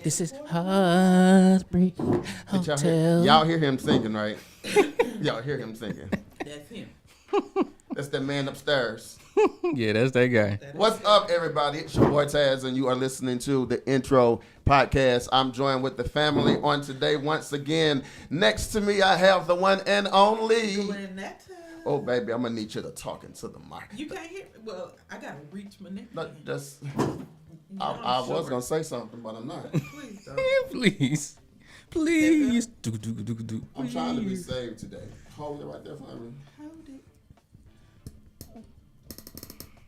This is Heartbreak Hotel. Y'all hear him singing, right? Y'all hear him singing. That's him. That's the man upstairs. Yeah, that's that guy. What's up, everybody? It's your boy Tazz, and you are listening to the Intro Podcast. I'm joined with the family on today once again. Next to me, I have the one and only. Glennette. Oh, baby, I'm going to need you to talk into the mic. You can't hear me? Well, I got to reach my neck. No, just, I was going to say something, but I'm not. Please don't. Please. Please. Do. I'm trying to be saved today. Hold it right there for me. Hold it.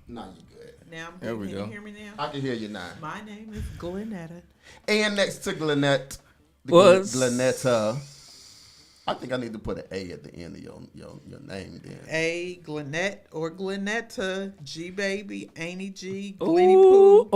Nah, you good. Now I'm good. There we Can go. you hear me now? I can hear you now. My name is Glennette. And next to Glennette, Glennette. I think I need to put an A at the end of your name then. A. Glennette or Glennetta. G Baby. Annie G. Glenny Pooh.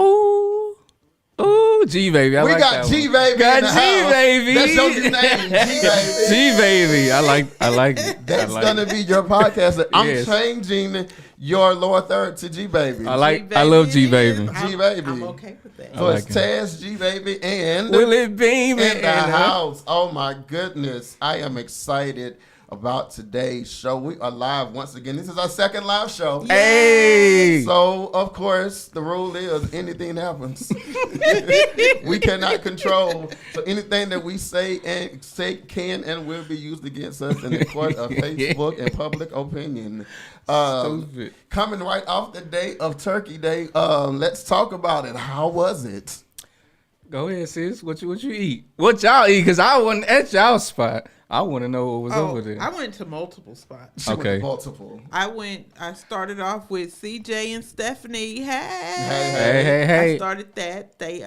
Ooh, G Baby. We got G Baby. Got in the G house. Baby. That's your new name, G Baby. G Baby. I like it. That's gonna be your podcast. I'm Yes. changing your lower third to G Baby. I love G Baby. G Baby. I'm okay with that. So I it's like it. Tazz, G Baby, and Willie Beamen in the house. Oh my goodness. I am excited about today's show. We are live once again. This is our second live show. Hey. So, of course, the rule is anything happens. We cannot control. So anything that we say can and will be used against us in the court of Facebook and public opinion. Stupid. Coming right off the day of Turkey Day, let's talk about it. How was it? Go ahead, sis. What you eat? What y'all eat? Because I wasn't at y'all spot. I want to know what was over there. I went to multiple spots. She went Okay. to multiple. I started off with CJ and Stephanie. Hey. I started that. They,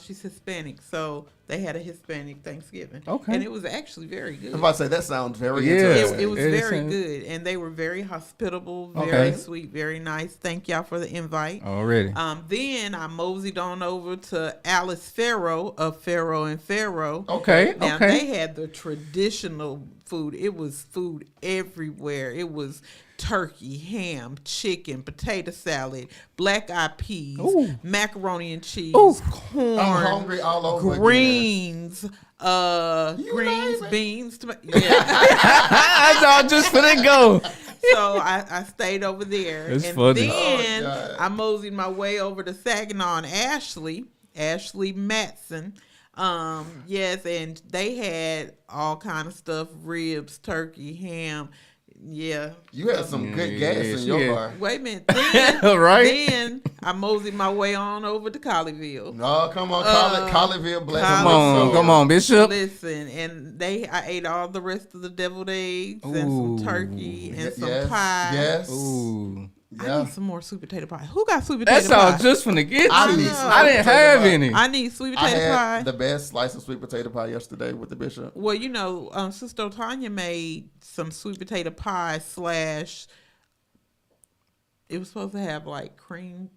she's Hispanic, so they had a Hispanic Thanksgiving. Okay. And it was actually very good. I'm about to say, that sounds very Yeah. interesting. It was It very sounds- good, and they were very hospitable, Okay. very sweet, very nice. Thank y'all for the invite. Already. Then I moseyed on over to Alice Farrow of Farrow and Farrow. Okay. Now Okay. they had the traditional food. It was food everywhere. It was turkey, ham, chicken, potato salad, black eyed peas, Ooh. macaroni and cheese, Ooh. corn, I'm hungry all over greens, name it. beans. Yeah. That's all just for the go. So I stayed over there. That's and funny. then Oh, God. I moseyed my way over to Saginaw and Ashley Matson. Yes, and they had all kind of stuff, ribs, turkey, ham. Yeah. You had some good gas in your yeah. bar. Wait a minute. Then, Right? Then I moseyed my way on over to Colleyville. No, come on, Colleyville, bless Colleyville. Come on, Bishop. Listen, and I ate all the rest of the deviled eggs and some Ooh. turkey and some Yes, pie. yes. Ooh. I Yeah. need some more sweet potato pie. Who got sweet potato That's pie? all just from the get you. I need some I didn't potato have pie. any. I need sweet I potato pie. had the best slice of sweet potato pie yesterday with the bishop. Well, Sister Tanya made some sweet potato pie / it was supposed to have like cream.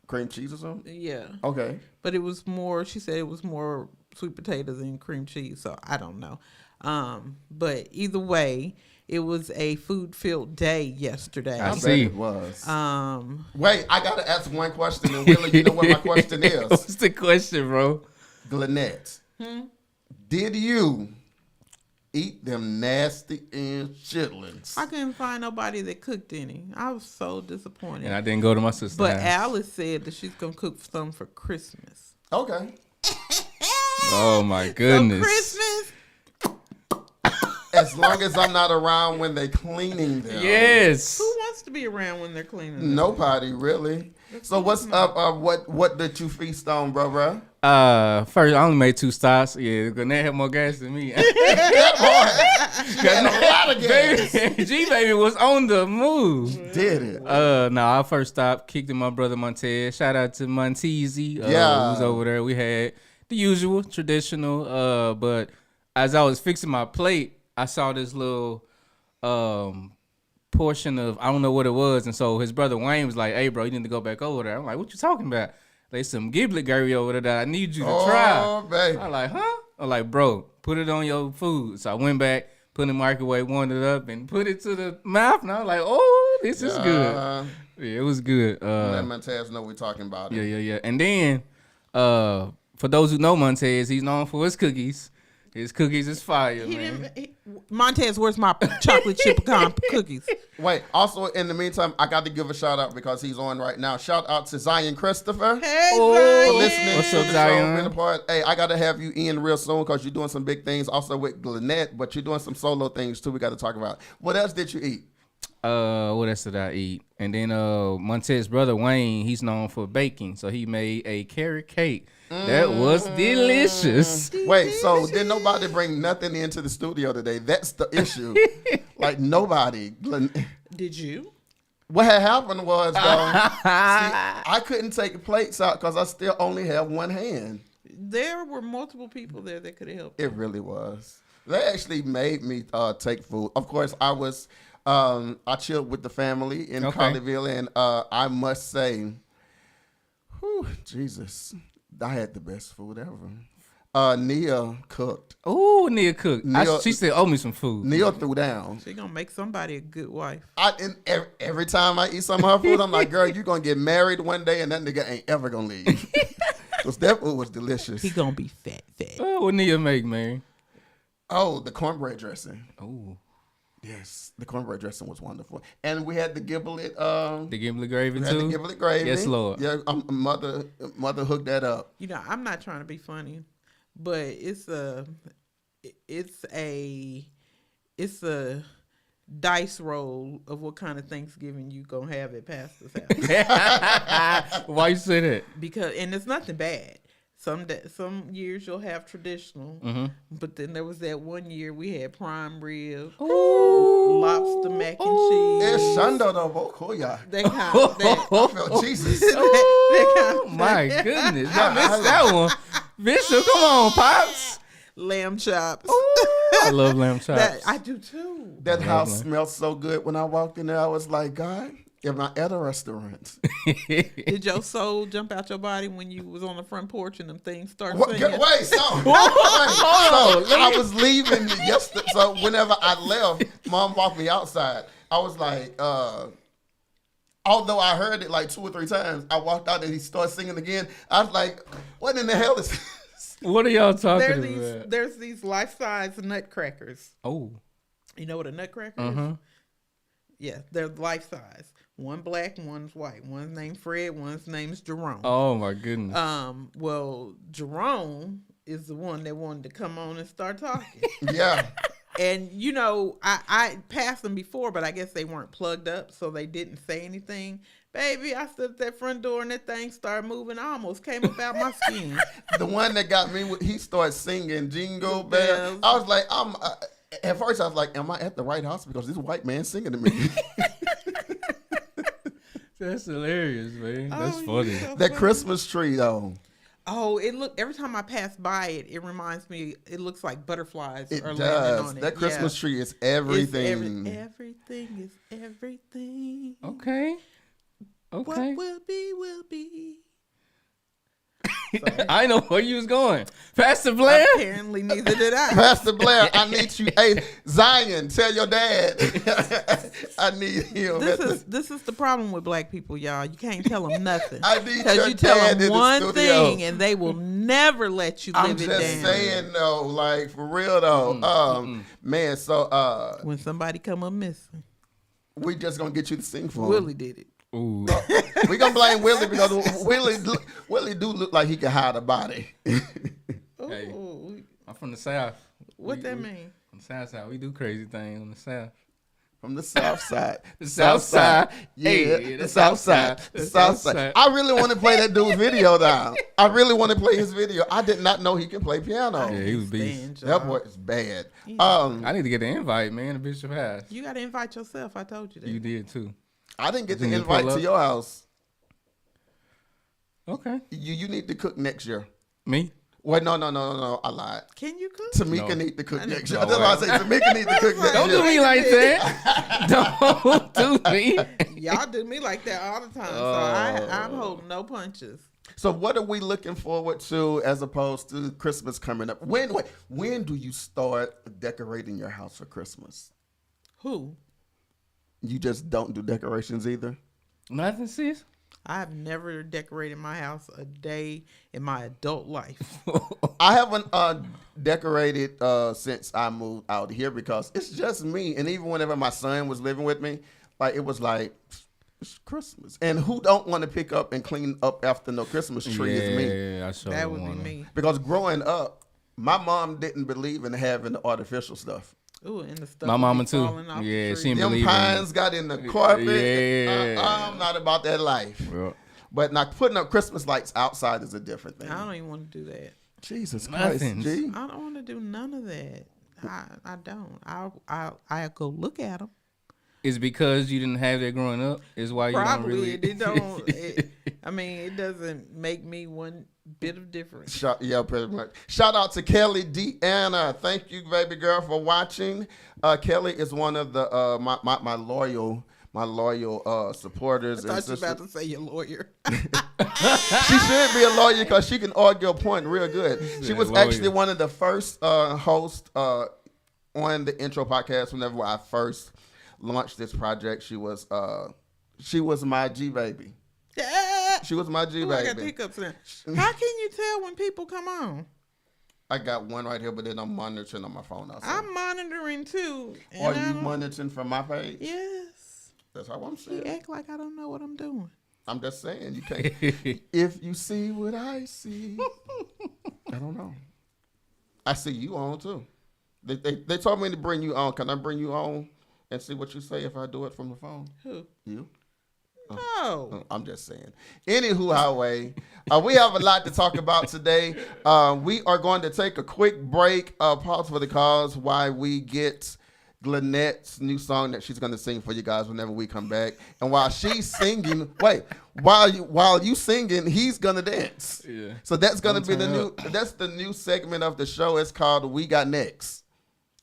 Cream cheese or something? Yeah. Okay. But it was more, she said it was more sweet potatoes than cream cheese. So I don't know. But either way, it was a food-filled day yesterday. I I bet see. it was. Um, Wait, I got to ask one question. And Willie, you know what my question is? What's the question, bro? Glennette, did you eat them nasty and chitlins? I couldn't find nobody that cooked any. I was so disappointed. And I didn't go to my sister's But house. Alice said that she's going to cook some for Christmas. Okay. Oh my goodness. So Christmas? As long as I'm not around when they cleaning them. Yes. Who wants to be around when they're cleaning them? Nobody really. So what's up? What did you feast on, bro? First I only made 2 stops. Yeah, Glennette had more gas than me. She had a lot of gas. G Baby was on the move. Did it? No, our first stop kicked in my brother Montez. Shout out to Montezi. Yeah. Who was over there. We had the usual traditional. But as I was fixing my plate, I saw this little portion of, I don't know what it was, and so his brother Wayne was like, "Hey, bro, you need to go back over there." I'm like, "What you talking about?" There's some giblet gurry over there that I need you to try. Oh, baby. I'm like, "Huh?" I'm like, "Bro, put it on your food." So I went back, put it in the microwave, warmed it up, and put it to the mouth, and I was like, "Oh, this is good." Yeah, it was good. Let my Tazz know we're talking about it. Yeah. And then For those who know Montez, he's known for his cookies. His cookies is fire, man. Montez, where's my chocolate chip pecan cookies? Wait, also in the meantime, I got to give a shout out because he's on right now. Shout out to Zion Christopher. Hey, For Zion. listening What's to up, the Zion? show, been a part. Hey, I got to have you in real soon because you're doing some big things also with Glennette, but you're doing some solo things too we got to talk about. What else did you eat? What else did I eat? And then Montez's brother Wayne, he's known for baking, so he made a carrot cake. That was delicious. Wait, so did nobody bring nothing into the studio today? That's the issue. Like nobody. Did you? What had happened was, though, see, I couldn't take the plates out because I still only have one hand. There were multiple people there that could have helped. It really was. They actually made me take food. Of course, I was. I chilled with the family in Colleyville, and I must say, whew, Jesus, I had the best food ever. Nia cooked. Oh, Nia cooked. She said, "Owe me some food." Nia threw down. She gonna make somebody a good wife. And every time I eat some of her food, I'm like, girl, you gonna get married one day, and that nigga ain't ever gonna leave. Because that food was delicious. He gonna be fat. Oh, what Nia make, man? Oh, the cornbread dressing. Oh, Yes, the cornbread dressing was wonderful, and we had the giblet. the giblet gravy We had the too. giblet gravy. Yes, Lord. Yeah, mother hooked that up. You know, I'm not trying to be funny, but it's a dice roll of what kind of Thanksgiving you gonna have at Pastor's house. Why you say that? Because it's nothing bad. Some years you'll have traditional, but then there was that one year we had prime rib, lobster mac and cheese. It's Shando no Bokoya. That kind. That, I felt Jesus. that kind of My goodness, I missed that one. Bishop, come on, pops. lamb chops. I love lamb chops. That, I do too. That house smelled so good when I walked in there. I was like, God, am I at a restaurant? Did your soul jump out your body when you was on the front porch and them things started What, singing? wait, so I was leaving yesterday. So whenever I left, Mom walked me outside. I was like, although I heard it like 2 or 3 times, I walked out and he started singing again. I was like, what in the hell is this? What are y'all talking about? There's these life-size nutcrackers. Oh, You know what a nutcracker is? Yeah, they're life-size. One black, one's white. One's named Fred, one's name's Jerome. oh my goodness. Well, Jerome is the one that wanted to come on and start talking. Yeah. And, you know, I passed them before, but I guess they weren't plugged up, so they didn't say anything. Baby, I stood at that front door and that thing started moving. I almost came up out my skin. The one that got me, he started singing Jingle Bell. Bells. I was like, at first I was like, am I at the right house? Because this white man singing to me. That's hilarious, man. That's Oh, funny. you're so That funny. Christmas tree, though. Oh, every time I pass by it, it reminds me, it looks like butterflies It are landing does. on it. That Christmas Yeah. tree is It's everything. everything is everything. Okay. Okay. What will be, will be. I know where you was going. Pastor Blair. Apparently, neither did I. Pastor Blair, I need you. Hey, Zion, tell your dad. I need him. This is the problem with black people, y'all. You can't tell them nothing. I need Because your you tell dad in them the one studio. thing and they will never let you I'm live it just down. saying though, like for real though. Man, so When somebody come up missing, we just gonna get you to sing for him. Willie did it. Ooh. We gonna blame Willie because Willie do look like he can hide a body. Hey. Ooh, I'm from the South. what that mean? On the South side, we do crazy things on the South. From the South Side. The South Side. Yeah, Hey, the South Side. The South Side. I really want to play that dude's video now. I really want to play his video. I did not know he can play piano. Yeah, he was beast. Stand, That y'all. boy is bad. I need to get the invite, man, to Bishop House. You got to invite yourself. I told you that. You did too. I didn't get the Didn't you invite pull to up? your house. Okay. You need to cook next year. Me? Wait, no. I lied. Can you cook? Tamika No. need to cook No, next year. no That's why I way. say Tamika need to cook next Don't year. do me like that. Don't do me. Y'all do me like that all the time. So I'm holding no punches. So what are we looking forward to as opposed to Christmas coming up? When do you start decorating your house for Christmas? Who? You just don't do decorations either? Nothing, sis. I've never decorated my house a day in my adult life. I haven't decorated since I moved out here because it's just me. And even whenever my son was living with me, like it was like it's Christmas, and who don't want to pick up and clean up after no Christmas tree is me. Yeah, I sure That would be me. Because growing up, my mom didn't believe in having the artificial stuff. Ooh, and the stuff My mama be too. falling off the Yeah, tree. she didn't Them believe pines got in the carpet. Yeah. I'm not about that life. Yeah. But now putting up Christmas lights outside is a different thing. I don't even want to do that. Jesus Christ, Nothing. G. I don't want to do none of that. I don't. I'll go look at them. It's because you didn't have that growing up. Is why you Probably don't really. it don't. I mean, it doesn't make me one bit of difference. Yeah, pretty much. Shout out to Kelly Deanna. Thank you, baby girl, for watching. Kelly is one of the my loyal supporters. I thought you were about to say your lawyer. She should be a lawyer because she can argue a point real good. She was actually one of the first hosts on the intro podcast whenever I first launched this project. She was my G baby. Yeah. She was my G Ooh, I got baby. hiccups now. How can you tell when people come on? I got one right here, but then I'm monitoring on my phone also. I'm monitoring too. and Are I you don't- monitoring from my page? Yes. That's how I'm You saying. act like I don't know what I'm doing. I'm just saying you can't. If you see what I see, I don't know. I see you on too. They told me to bring you on. Can I bring you on and see what you say if I do it from the phone? Who? You? No. I'm just saying. Anywho, highway. We have a lot to talk about today. We are going to take a quick break. Pause for the cause while we get Glennette's new song that she's going to sing for you guys whenever we come back. And while she's singing, while you singing, he's going to dance. Yeah. So that's going to be Don't that's the new segment of the show. It's called We Got Next.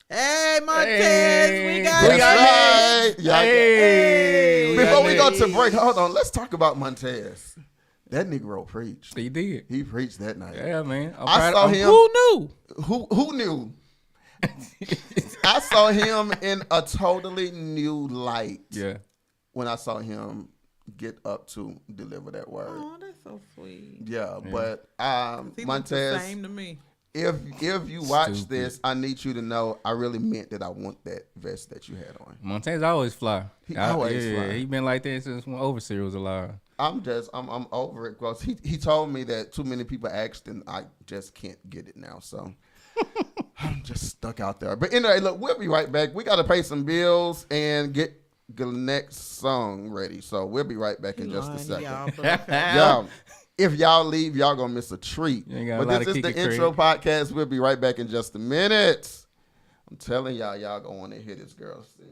Hey, Montez, Hey, we got we it. got right. Yeah. Hey, Before we go got to next. break, hold on. Let's talk about Montez. That Negro preached. He did. He preached that night. Yeah, man. I saw him. Who knew? Who knew? I saw him in a totally new light. Yeah. When I saw him get up to deliver that word. Oh, that's so sweet. Yeah, but He looked the Montez, same to me. if you watch Stupid. this, I need you to know I really meant that I want that vest that you had on. Montez always fly. He always fly. He been like that since when Overseer was alive. I'm over it because he told me that too many people asked and I just can't get it now. So I'm just stuck out there. But anyway, look, we'll be right back. We got to pay some bills and get Glennette's song ready. So we'll be right back in just a Lying to second. y'all, but okay. Y'all, if y'all leave, y'all gonna miss a treat. You ain't got a But lot this of is the Kiki intro podcast. We'll be right back in just a minute. I'm telling y'all gonna want to hear this girl sing.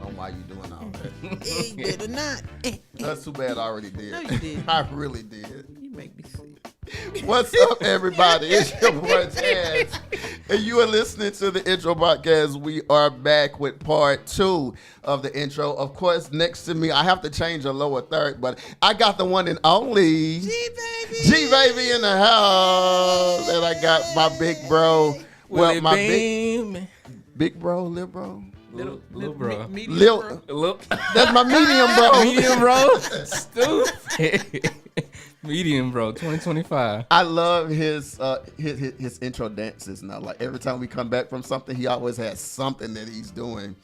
On why you doing all that? You better not. That's too bad. I already did. No, you didn't. I really did. You make me sick. What's up, everybody? It's your boy Tazz. And you are listening to the intro podcast. We are back with part 2 of the intro. Of course, next to me, I have to change a lower third, but I got the one and only G-Baby in the house. And I got my big bro. Willie My Beamen. big bro, little bro. Little bro. Medium bro. That's my medium bro. Medium bro. Stupid. Medium bro. 2025. I love his intro dances now. Like every time we come back from something, he always has something that he's doing.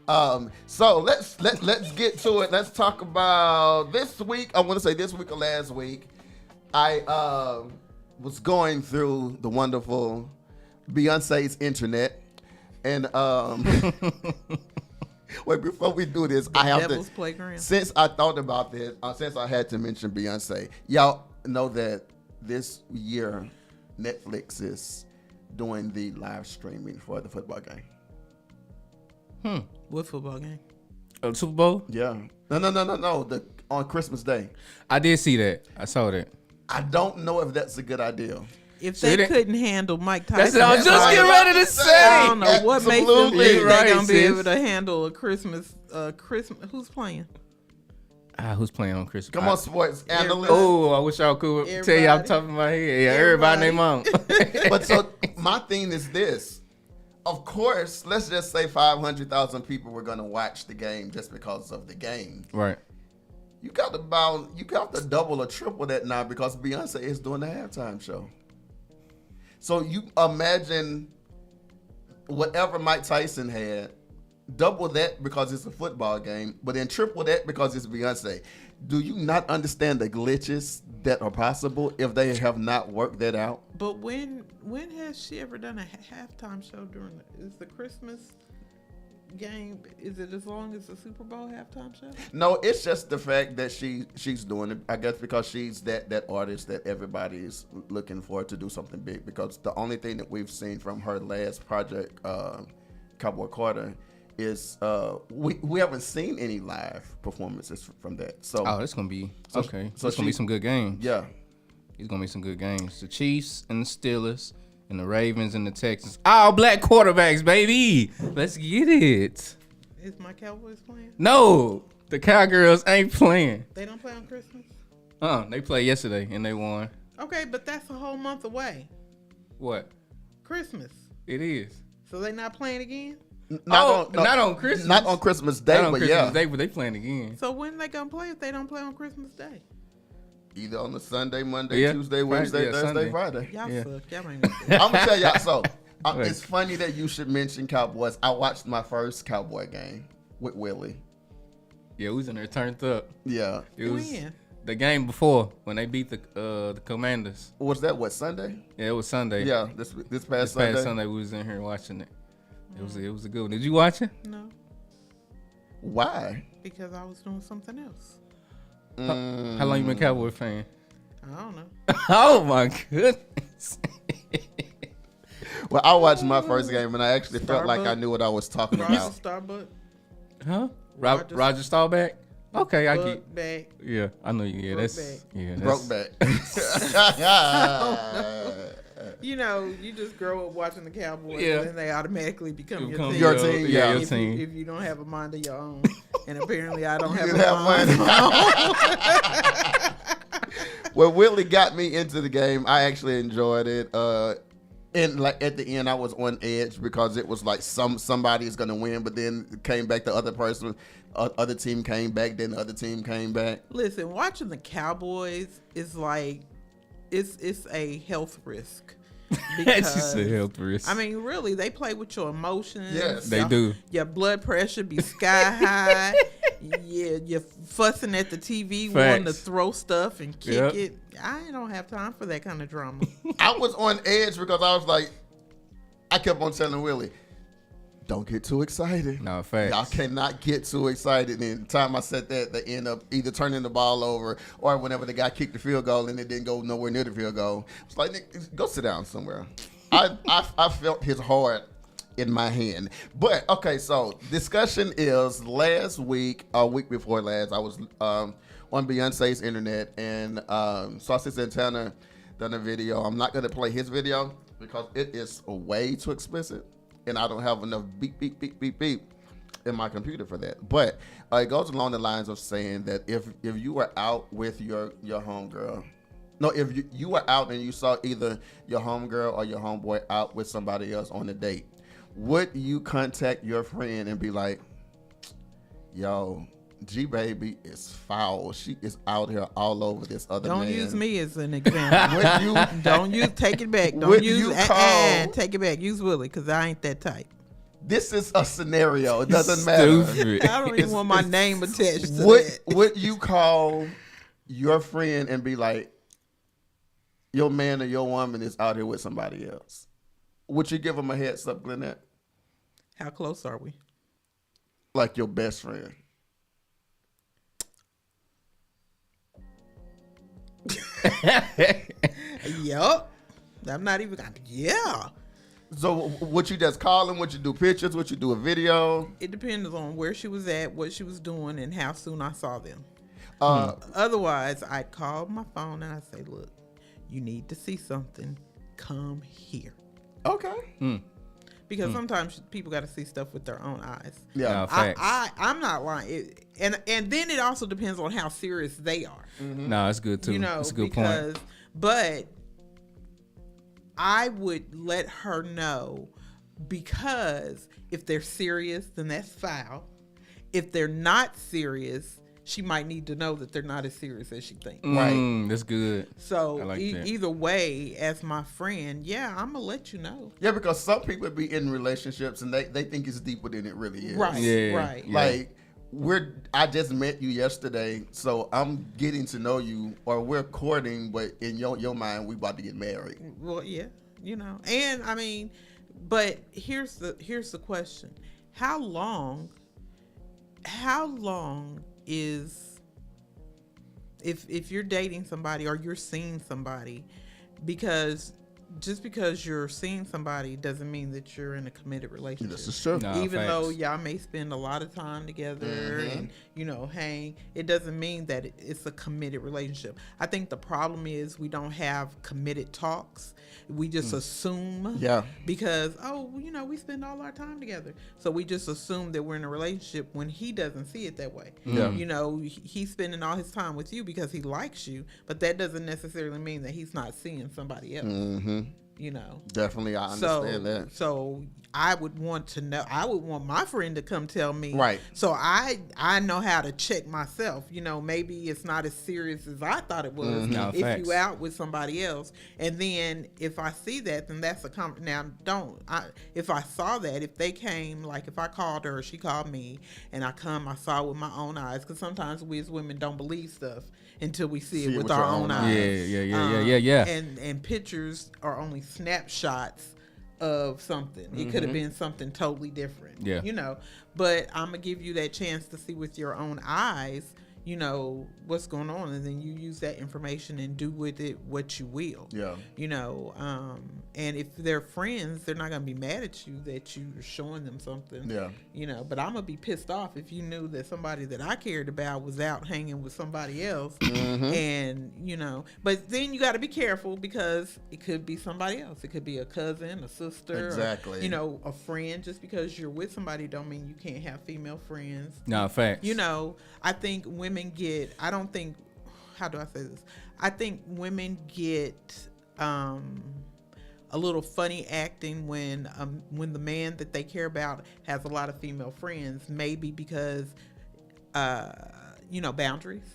So let's get to it. Let's talk about this week. I want to say this week or last week. I was going through the wonderful Beyonce's internet. And wait, before we do this, I have Devil's to. Playground. Since I thought about this, since I had to mention Beyonce, y'all know that this year Netflix is doing the live streaming for the football game. What football game? Super Bowl? Yeah, no. On Christmas Day. I did see that. I saw that. I don't know if that's a good idea. If See they that? couldn't handle Mike That's Tyson, what I was just right. getting ready to I say. don't know what makes them Absolutely think right, they're gonna be sis. able to handle a Christmas. Who's playing? Who's playing on Christmas? Come on, sports analyst. Oh, I wish y'all could tell you off the top of my head. Yeah, everybody named mom. But so my thing is this. Of course, let's just say 500,000 people were going to watch the game just because of the game. Right. You got to double or triple that now because Beyonce is doing the halftime show. So you imagine whatever Mike Tyson had, double that because it's a football game, but then triple that because it's Beyonce. Do you not understand the glitches that are possible if they have not worked that out? But when has she ever done a halftime show during? Is the Christmas game? Is it as long as the Super Bowl halftime show? No, it's just the fact that she's doing it. I guess because she's that artist that everybody is looking for to do something big. Because the only thing that we've seen from her last project, Cowboy Carter, is we haven't seen any live performances from that. So It's gonna be okay. so It's gonna be some good games. yeah. It's gonna be some good games. The Chiefs and the Steelers and the Ravens and the Texans. All black quarterbacks, baby. Let's get it. Is my Cowboys playing? No, the Cowgirls ain't playing. They don't play on Christmas. They played yesterday and they won. Okay, but that's a whole month away. What? Christmas. It is. So they not playing again? Not on Christmas. Not on Christmas Day, Not on but Christmas yeah. Day, but they playing again. So when they gonna play if they don't play on Christmas Day? Either on the Sunday, Monday, Yeah. Tuesday, Wednesday, Yeah, Thursday, Sunday. Friday. Y'all Yeah. suck. Y'all ain't gonna I'm gonna tell y'all. So Right. it's funny that you should mention Cowboys. I watched my first Cowboy game with Willie. Yeah, we was in there turned up. Yeah. It was When? the game before when they beat the Commanders. Was that what, Sunday? Yeah, it was Sunday. Yeah, this past This Sunday. past Sunday we was in here watching it. It was a good one. Did you watch it? No, Why? because I was doing something else. How long you been a Cowboy fan? I don't know. Oh my goodness. Well, I watched my first game and I actually felt like I Starbucks. knew what I was talking Roger about. Starbuck. Huh? Roger- Roger Staubach? Okay, I get. Buck back. Yeah, I know you. Yeah, that's Brokeback. yeah. Broke That's, back. You know, you just grow up watching the Cowboys, Yeah. and then they automatically become your Become team. Your team, yeah. your if, team. You, if you don't have a mind of your own, and apparently I don't You have didn't a have mind. money. Well, Willie got me into the game. I actually enjoyed it. And like at the end, I was on edge because it was like somebody is gonna win, but then it came back the other person, other team came back, then the other team came back. Listen, watching the Cowboys is like it's a health risk. That's just a health risk. I mean, really, they play with your emotions. Yes. They Your- do. Your blood pressure be sky high. Yeah, you're fussing at the TV, wanting to Facts. throw stuff and kick Yep. it. I don't have time for that kind of drama. I was on edge because I was like, I kept on telling Willie, don't get too excited. No, facts. Y'all cannot get too excited. And the time I said that, they end up either turning the ball over or whenever the guy kicked the field goal and it didn't go nowhere near the field goal. It's like, Nick, go sit down somewhere. I felt his heart in my hand. But, okay, so discussion is last week, a week before last, I was on Beyonce's internet and Saucy Santana done a video. I'm not going to play his video, because it is way too explicit, and I don't have enough beep, beep, beep, beep, beep in my computer for that. But it goes along the lines of saying that if you were out with your homegirl, no, if you were out and you saw either your homegirl or your homeboy out with somebody else on a date, would you contact your friend and be like, yo, G baby is foul. She is out here all over this other man. Don't use me as an example. Don't use, take it back. Don't use, take it back. Use Willie, because I ain't that type. This is a scenario. It doesn't matter. I don't even want my name attached to that. Would you call your friend and be like, your man or your woman is out here with somebody else? Would you give them a heads up, Glennette? How close are we? Like your best friend. Yup. I'm not even. Yeah. So would you just call him? Would you do pictures? Would you do a video? It depends on where she was at, what she was doing, and how soon I saw them. Otherwise, I'd call my phone and I'd say, look, you need to see something. Come here. Okay. Because sometimes people got to see stuff with their own eyes. Yeah. No, I'm not lying. And then it also depends on how serious they are. Mm-hmm. No, it's good too. It's a good point. But I would let her know, because if they're serious, then that's foul. If they're not serious, she might need to know that they're not as serious as she thinks. Right. That's good. So like either way, as my friend, yeah, I'm going to let you know. Yeah, because some people be in relationships and they think it's deeper than it really is. Right, yeah, right. Yeah. Like, I just met you yesterday, so I'm getting to know you, or we're courting, but in your mind, we about to get married. Well, yeah, and I mean, but here's the question: How long is, if you're dating somebody or you're seeing somebody, because just because you're seeing somebody doesn't mean that you're in a committed relationship. This is true. No, Even facts. though y'all may spend a lot of time together and hang, it doesn't mean that it's a committed relationship. I think the problem is we don't have committed talks. We just assume, because we spend all our time together, so we just assume that we're in a relationship when he doesn't see it that way. He's spending all his time with you because he likes you, but that doesn't necessarily mean that he's not seeing somebody else. Definitely, I understand that. So I would want to know. I would want my friend to come tell me. Right. So I know how to check myself. Maybe it's not as serious as I thought it was. No, if facts. you out with somebody else, and then if I see that, then that's a now if I saw that, if they came, like if I called her or she called me, and I saw it with my own eyes, because sometimes we as women don't believe stuff until we see it with our own eyes. Yeah. And pictures are only snapshots of something. It could have been something totally different. Yeah. But I'm gonna give you that chance to see with your own eyes, what's going on, and then you use that information and do with it what you will. Yeah. And if they're friends, they're not gonna be mad at you that you're showing them something. Yeah. But I'm gonna be pissed off if you knew that somebody that I cared about was out hanging with somebody else. And but then you got to be careful, because it could be somebody else. It could be a cousin, a sister, exactly. Or, a friend. Just because you're with somebody don't mean you can't have female friends. No, facts. I think women get, how do I say this? I think women get a little funny acting when the man that they care about has a lot of female friends, maybe because boundaries.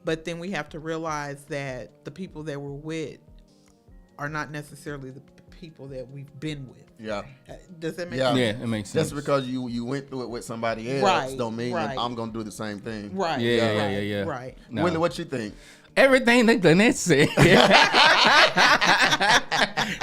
But then we have to realize that the people that we're with are not necessarily the people that we've been with. Yeah. Does that make sense? Yeah, it makes sense. Just because you went through it with somebody else don't mean that I'm gonna do the same thing. Right. Yeah. Right. No. Willie, what you think? Everything that Glennette said.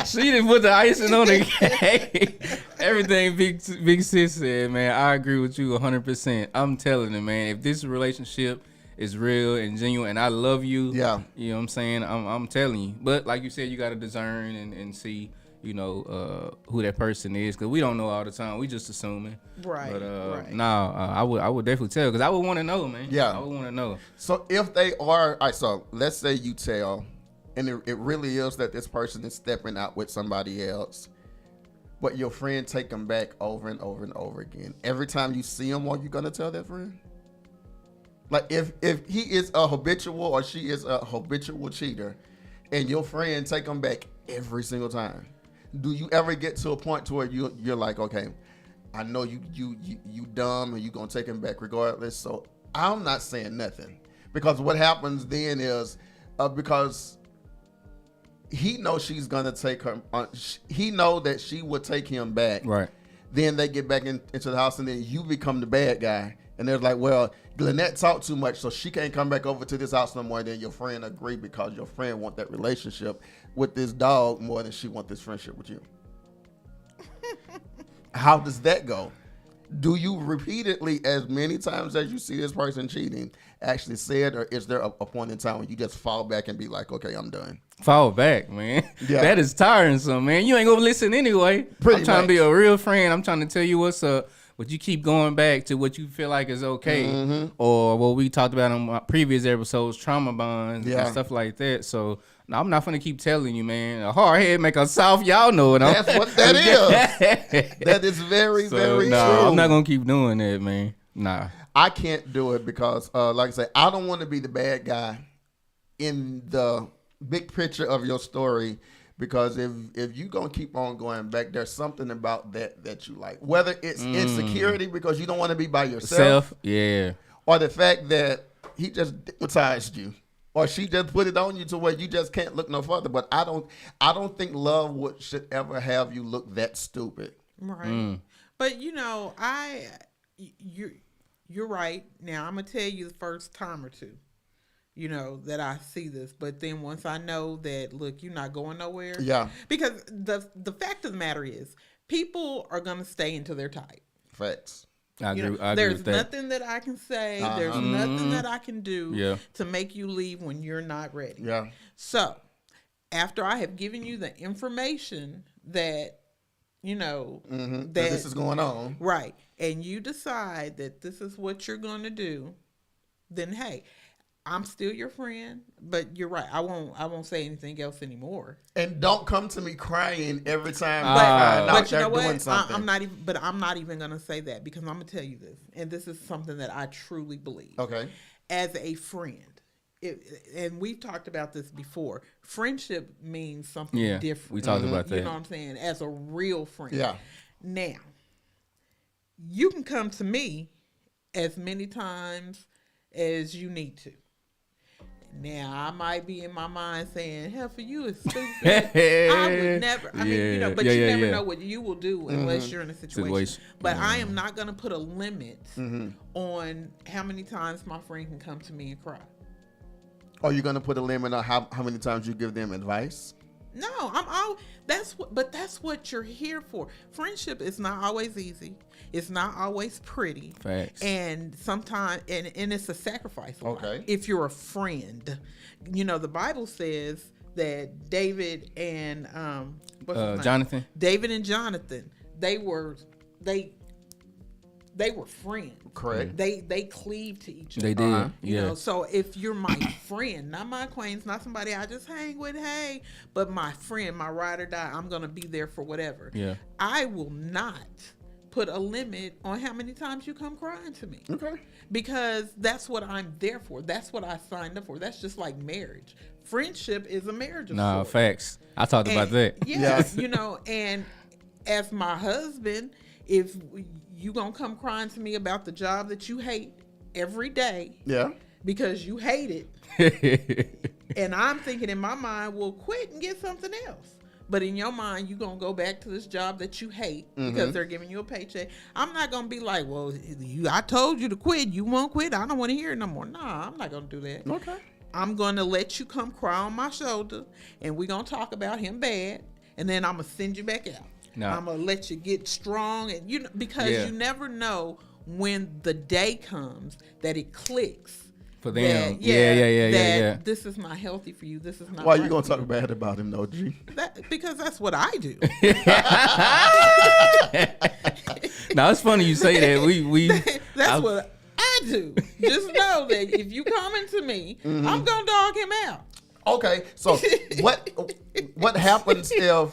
She didn't put the icing on the cake. Everything Big Sis said, man, I agree with you 100%. I'm telling you, man, if this relationship is real and genuine and I love you, you know what I'm saying? I'm telling you. But like you said, you got to discern and see, who that person is, because we don't know all the time. We just assuming. Right. But right. I would definitely tell, because I would want to know, man. Yeah. I would want to know. So if they are, all right, so let's say you tell and it really is that this person is stepping out with somebody else, but your friend take them back over and over and over again. Every time you see him, are you gonna tell that friend? Like if he is a habitual or she is a habitual cheater, and your friend take them back every single time, do you ever get to a point to where you're like, okay, I know you dumb and you gonna take him back regardless, so I'm not saying nothing. Because what happens then is because he knows she's gonna take her, he know that she would take him back. Right. Then they get back into the house, and then you become the bad guy. And they're like, well, Glennette talked too much, so she can't come back over to this house no more. And then your friend agree because your friend want that relationship with this dog more than she want this friendship with you. How does that go? Do you repeatedly, as many times as you see this person cheating, actually say it, or is there a point in time when you just fall back and be like, okay, I'm done? Fall back, man. Yeah. That is tiresome, man. You ain't gonna listen anyway. Pretty I'm trying much. to be a real friend. I'm trying to tell you what's up. But you keep going back to what you feel like is okay, or what we talked about on my previous episodes, trauma bonds and stuff like that. So no, I'm not gonna keep telling you, man. A hard head make a soft. Y'all know it. That's what that is. That is very true. I'm not gonna keep doing that, man. Nah. I can't do it because, like I say, I don't want to be the bad guy in the big picture of your story. Because if you gonna keep on going back, there's something about that you like. Whether it's insecurity because you don't want to be by yourself, yeah, or the fact that he just hypnotized you, or she just put it on you to where you just can't look no further. But I don't think love should ever have you look that stupid. Right. But you're right. Now I'm gonna tell you the first time or two, that I see this. But then once I know that, look, you're not going nowhere. Yeah. Because the fact of the matter is, people are gonna stay until they're tight. Facts. I agree there's with that. nothing that I can say. There's nothing that I can do to make you leave when you're not ready. Yeah. So after I have given you the information that that this is going on, right, and you decide that this is what you're going to do, then hey, I'm still your friend, but you're right. I won't say anything else anymore. And don't come to me crying every time. But you know what? I'm not even gonna say that, because I'm gonna tell you this, and this is something that I truly believe. Okay. As a friend, and we've talked about this before. Friendship means something different. We talked about that. You know what I'm saying? As a real friend. Yeah. Now, you can come to me as many times as you need to. Now, I might be in my mind saying, hell, for you is stupid. I would never, but you never know what you will do unless you're in a situation. But I am not going to put a limit on how many times my friend can come to me and cry. Are you going to put a limit on how many times you give them advice? No, that's what you're here for. Friendship is not always easy. It's not always pretty. Facts. And sometimes, and it's a sacrifice. Okay. If you're a friend, the Bible says that David and Jonathan. David and Jonathan, they were friends. Correct. They cleaved to each other. They did. You know, so if you're my friend, not my acquaintance, not somebody I just hang with, hey, but my friend, my ride or die, I'm gonna be there for whatever. Yeah. I will not put a limit on how many times you come crying to me. Okay. Because that's what I'm there for. That's what I signed up for. That's just like marriage. Friendship is a marriage. Nah, facts. I talked about that. Yes, and as my husband, if you gonna come crying to me about the job that you hate every day, because you hate it, and I'm thinking in my mind, well, quit and get something else. But in your mind, you gonna go back to this job that you hate because they're giving you a paycheck. I'm not gonna be like, well, I told you to quit. You won't quit. I don't want to hear it no more. Nah, I'm not gonna do that. Okay. I'm gonna let you come cry on my shoulder, and we're gonna talk about him bad, and then I'm gonna send you back out. No. I'm gonna let you get strong, and because you never know when the day comes that it clicks for them. That this is not healthy for you. This is not. Why are you gonna talk bad about him, though, G? Because that's what I do. Now it's funny you say that. That's what I do. Just know that if you coming to me, I'm gonna dog him out. Okay, so what happens if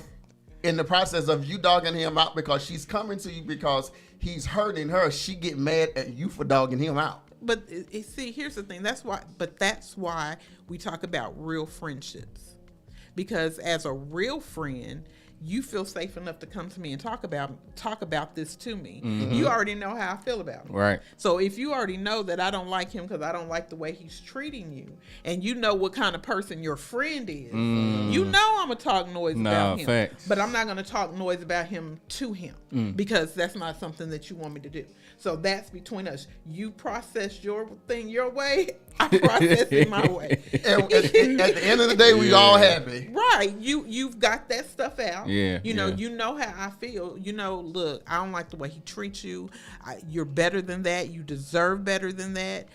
in the process of you dogging him out because she's coming to you because he's hurting her, she get mad at you for dogging him out? But see, here's the thing. That's why we talk about real friendships. Because as a real friend, you feel safe enough to come to me and talk about this to me. Mm-hmm. You already know how I feel about it. Right. So if you already know that I don't like him because I don't like the way he's treating you, and you know what kind of person your friend is, you know I'm gonna talk noise about him. Facts. But I'm not gonna talk noise about him to him because that's not something that you want me to do. So that's between us. You process your thing your way, I process it my way. And at the end of the day, we all happy. Right. You've got that stuff out. Yeah. You know how I feel. You know, look, I don't like the way he treats you. You're better than that. You deserve better than that.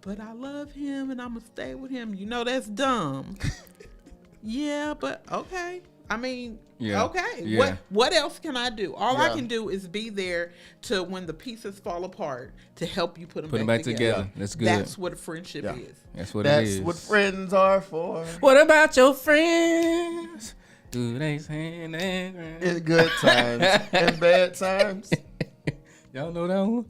But I love him and I'm gonna stay with him. You know that's dumb. Yeah, but okay. I mean, okay. Yeah. What else can I do? All I Yeah. can do is be there to when the pieces fall apart to help you put them back together. That's good. That's what a friendship Yeah. is. That's what it That's is. what friends are for. What about your friends? Do they stand and In good times and bad times. Y'all know that one?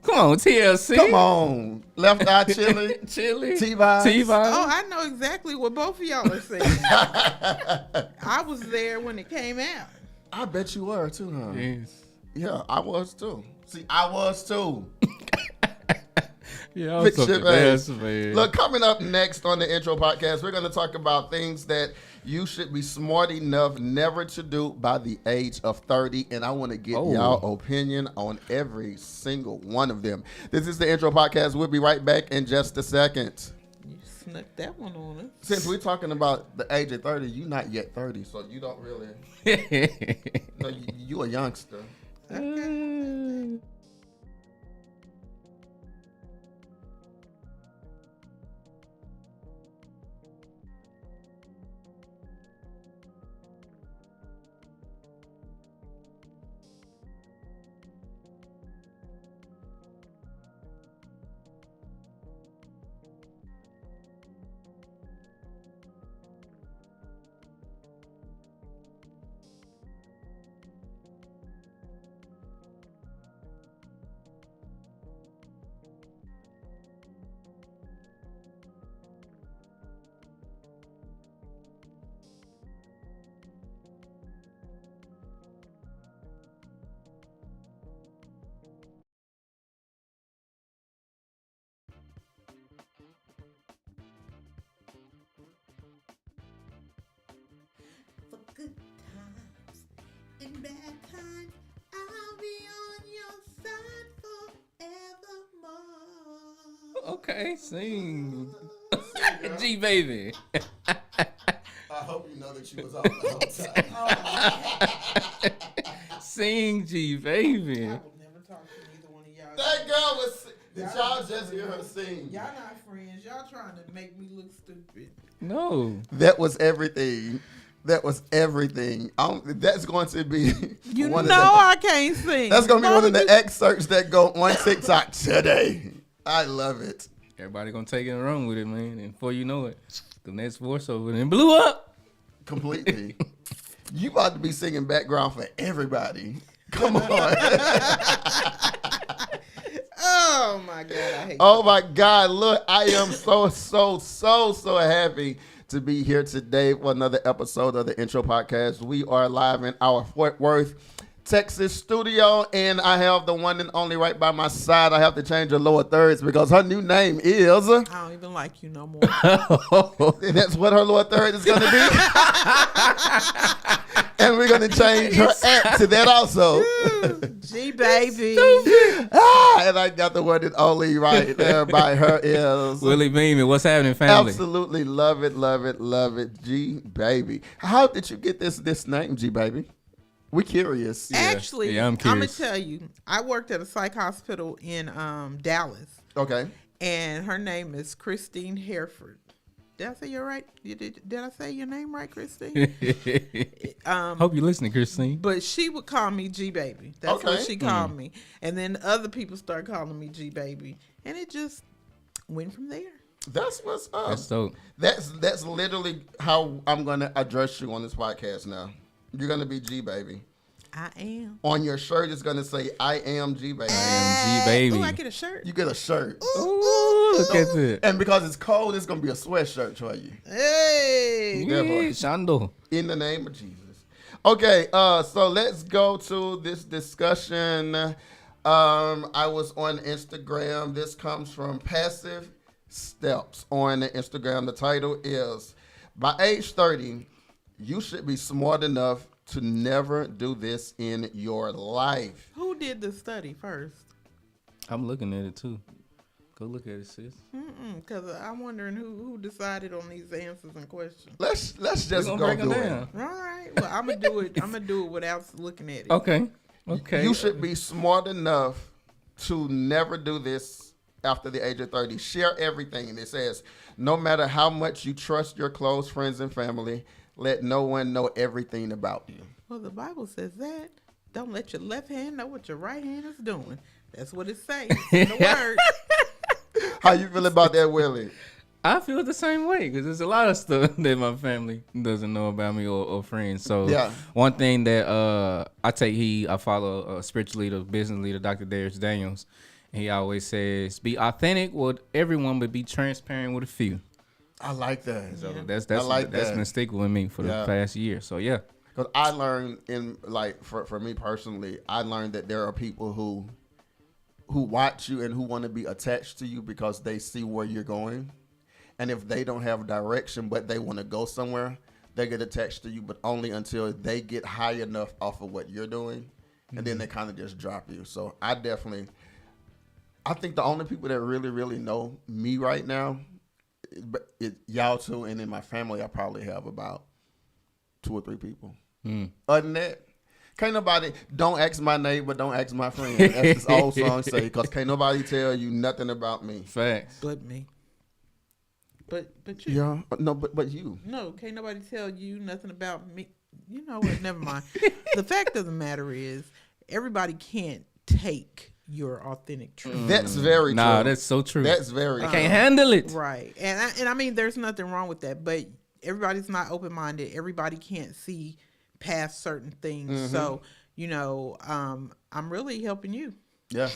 Come on, TLC. Come on. Left Eye Chili. Chili. T-Vibes. Oh, I know exactly what both of y'all are saying. I was there when it came out. I bet you were too, huh? Yes. Yeah, I was too. See, I was too. Yeah, I'm Big something shit, man. else, man. Look, coming up next on the Intro Podcast, we're going to talk about things that you should be smart enough never to do by the age of 30. And I want to get y'all opinion on every single one of them. This is the Intro Podcast. We'll be right back in just a second. You snuck that one on us. Since we're talking about the age of 30, you're not yet 30, so you don't really... No, you a youngster. Okay. For good times and bad times, I'll be on your side forevermore. Okay, sing. G baby. I hope you know that you was on the whole time. Sing, G baby. I will never talk to either one of y'all. That girl was... Did y'all just hear her sing? Y'all not friends. Y'all trying to make me look stupid. No. That was everything. That was everything. That's going to be You one know of the, I can't sing. that's going to be Why one of would the excerpts that go on TikTok today. I love it. Everybody gonna take it and run with it, man. And before you know it, the next voiceover then blew up. Completely. You about to be singing background for everybody. Come on. Oh my God, I hate Oh my God. Look, I am so happy to be here today for another episode of the Intro Podcast. We are live in our Fort Worth, Texas studio, and I have the one and only right by my side. I have to change her lower thirds because her new name is... I don't even like you no more. And that's what her lower third is going to be. And we're going to change her app to that also. G baby. And I got the one and only right there by her is... Willie Beamen, what's happening, family? Absolutely love it, G baby. How did you get this name, G baby? We curious. Actually, Yeah, I'm I'm gonna curious. tell you. I worked at a psych hospital in Dallas, Okay. and her name is Christine Hereford. Did I say you're right? Did I say your name right, Christine? Hope you're listening, Christine. But she would call me G baby. That's what Okay. she called me. And then other people started calling me G baby, and it just went from there. That's what's up. That's dope. That's literally how I'm gonna address you on this podcast now. You're gonna be G baby. I am. On your shirt, it's gonna say "I am G baby." I am G baby. Oh, I get a shirt. You get a shirt, Ooh, look at that. and because it's cold, it's gonna be a sweatshirt for you. Hey. Yeah, boy. Yeah, Shando. In the name of Jesus. Okay, so let's go to this discussion. I was on Instagram. This comes from Passive Steps on Instagram. The title is, by age 30, you should be smart enough to never do this in your life. Who did the study first? I'm looking at it too. Go look at it, sis. Because I'm wondering who decided on these answers and questions. Let's just gonna go break 'em do down. it. All right. Well, I'm gonna do it. I'm gonna do it without looking at it. Okay. Okay. You should be smart enough to never do this after the age of 30. Share everything. And it says, no matter how much you trust your close friends and family, let no one know everything about you. Well, the Bible says that. Don't let your left hand know what your right hand is doing. That's what it says in the word. How you feel about that, Willie? I feel the same way because there's a lot of stuff that my family doesn't know about me or friends. So Yeah. one thing that I follow a spiritual leader, business leader, Dr. Darius Daniels. And he always says, be authentic with everyone, but be transparent with a few. I like that. So Yeah. that's I like that's that. been sticking with me for the Yeah. past year. So yeah. Because I learned for me personally, I learned that there are people who watch you and who want to be attached to you because they see where you're going. And if they don't have direction, but they want to go somewhere, they get attached to you, but only until they get high enough off of what you're doing. And then they kind of just drop you. So I think the only people that really, really know me right now, it y'all two, and in my family, I probably have about 2 or 3 people. Other than that, can't nobody, don't ask my neighbor, don't ask my friend. That's this old song say, because can't nobody tell you nothing about me. Facts. But me. But you. Yeah, no, but you. No, can't nobody tell you nothing about me. You know what? Never mind. The fact of the matter is, everybody can't take your authentic truth. That's very true. Nah, that's so true. That's very I true. can't handle it. Right. And I mean, there's nothing wrong with that, but everybody's not open-minded. Everybody can't see past certain things. So, I'm really helping you. Yeah.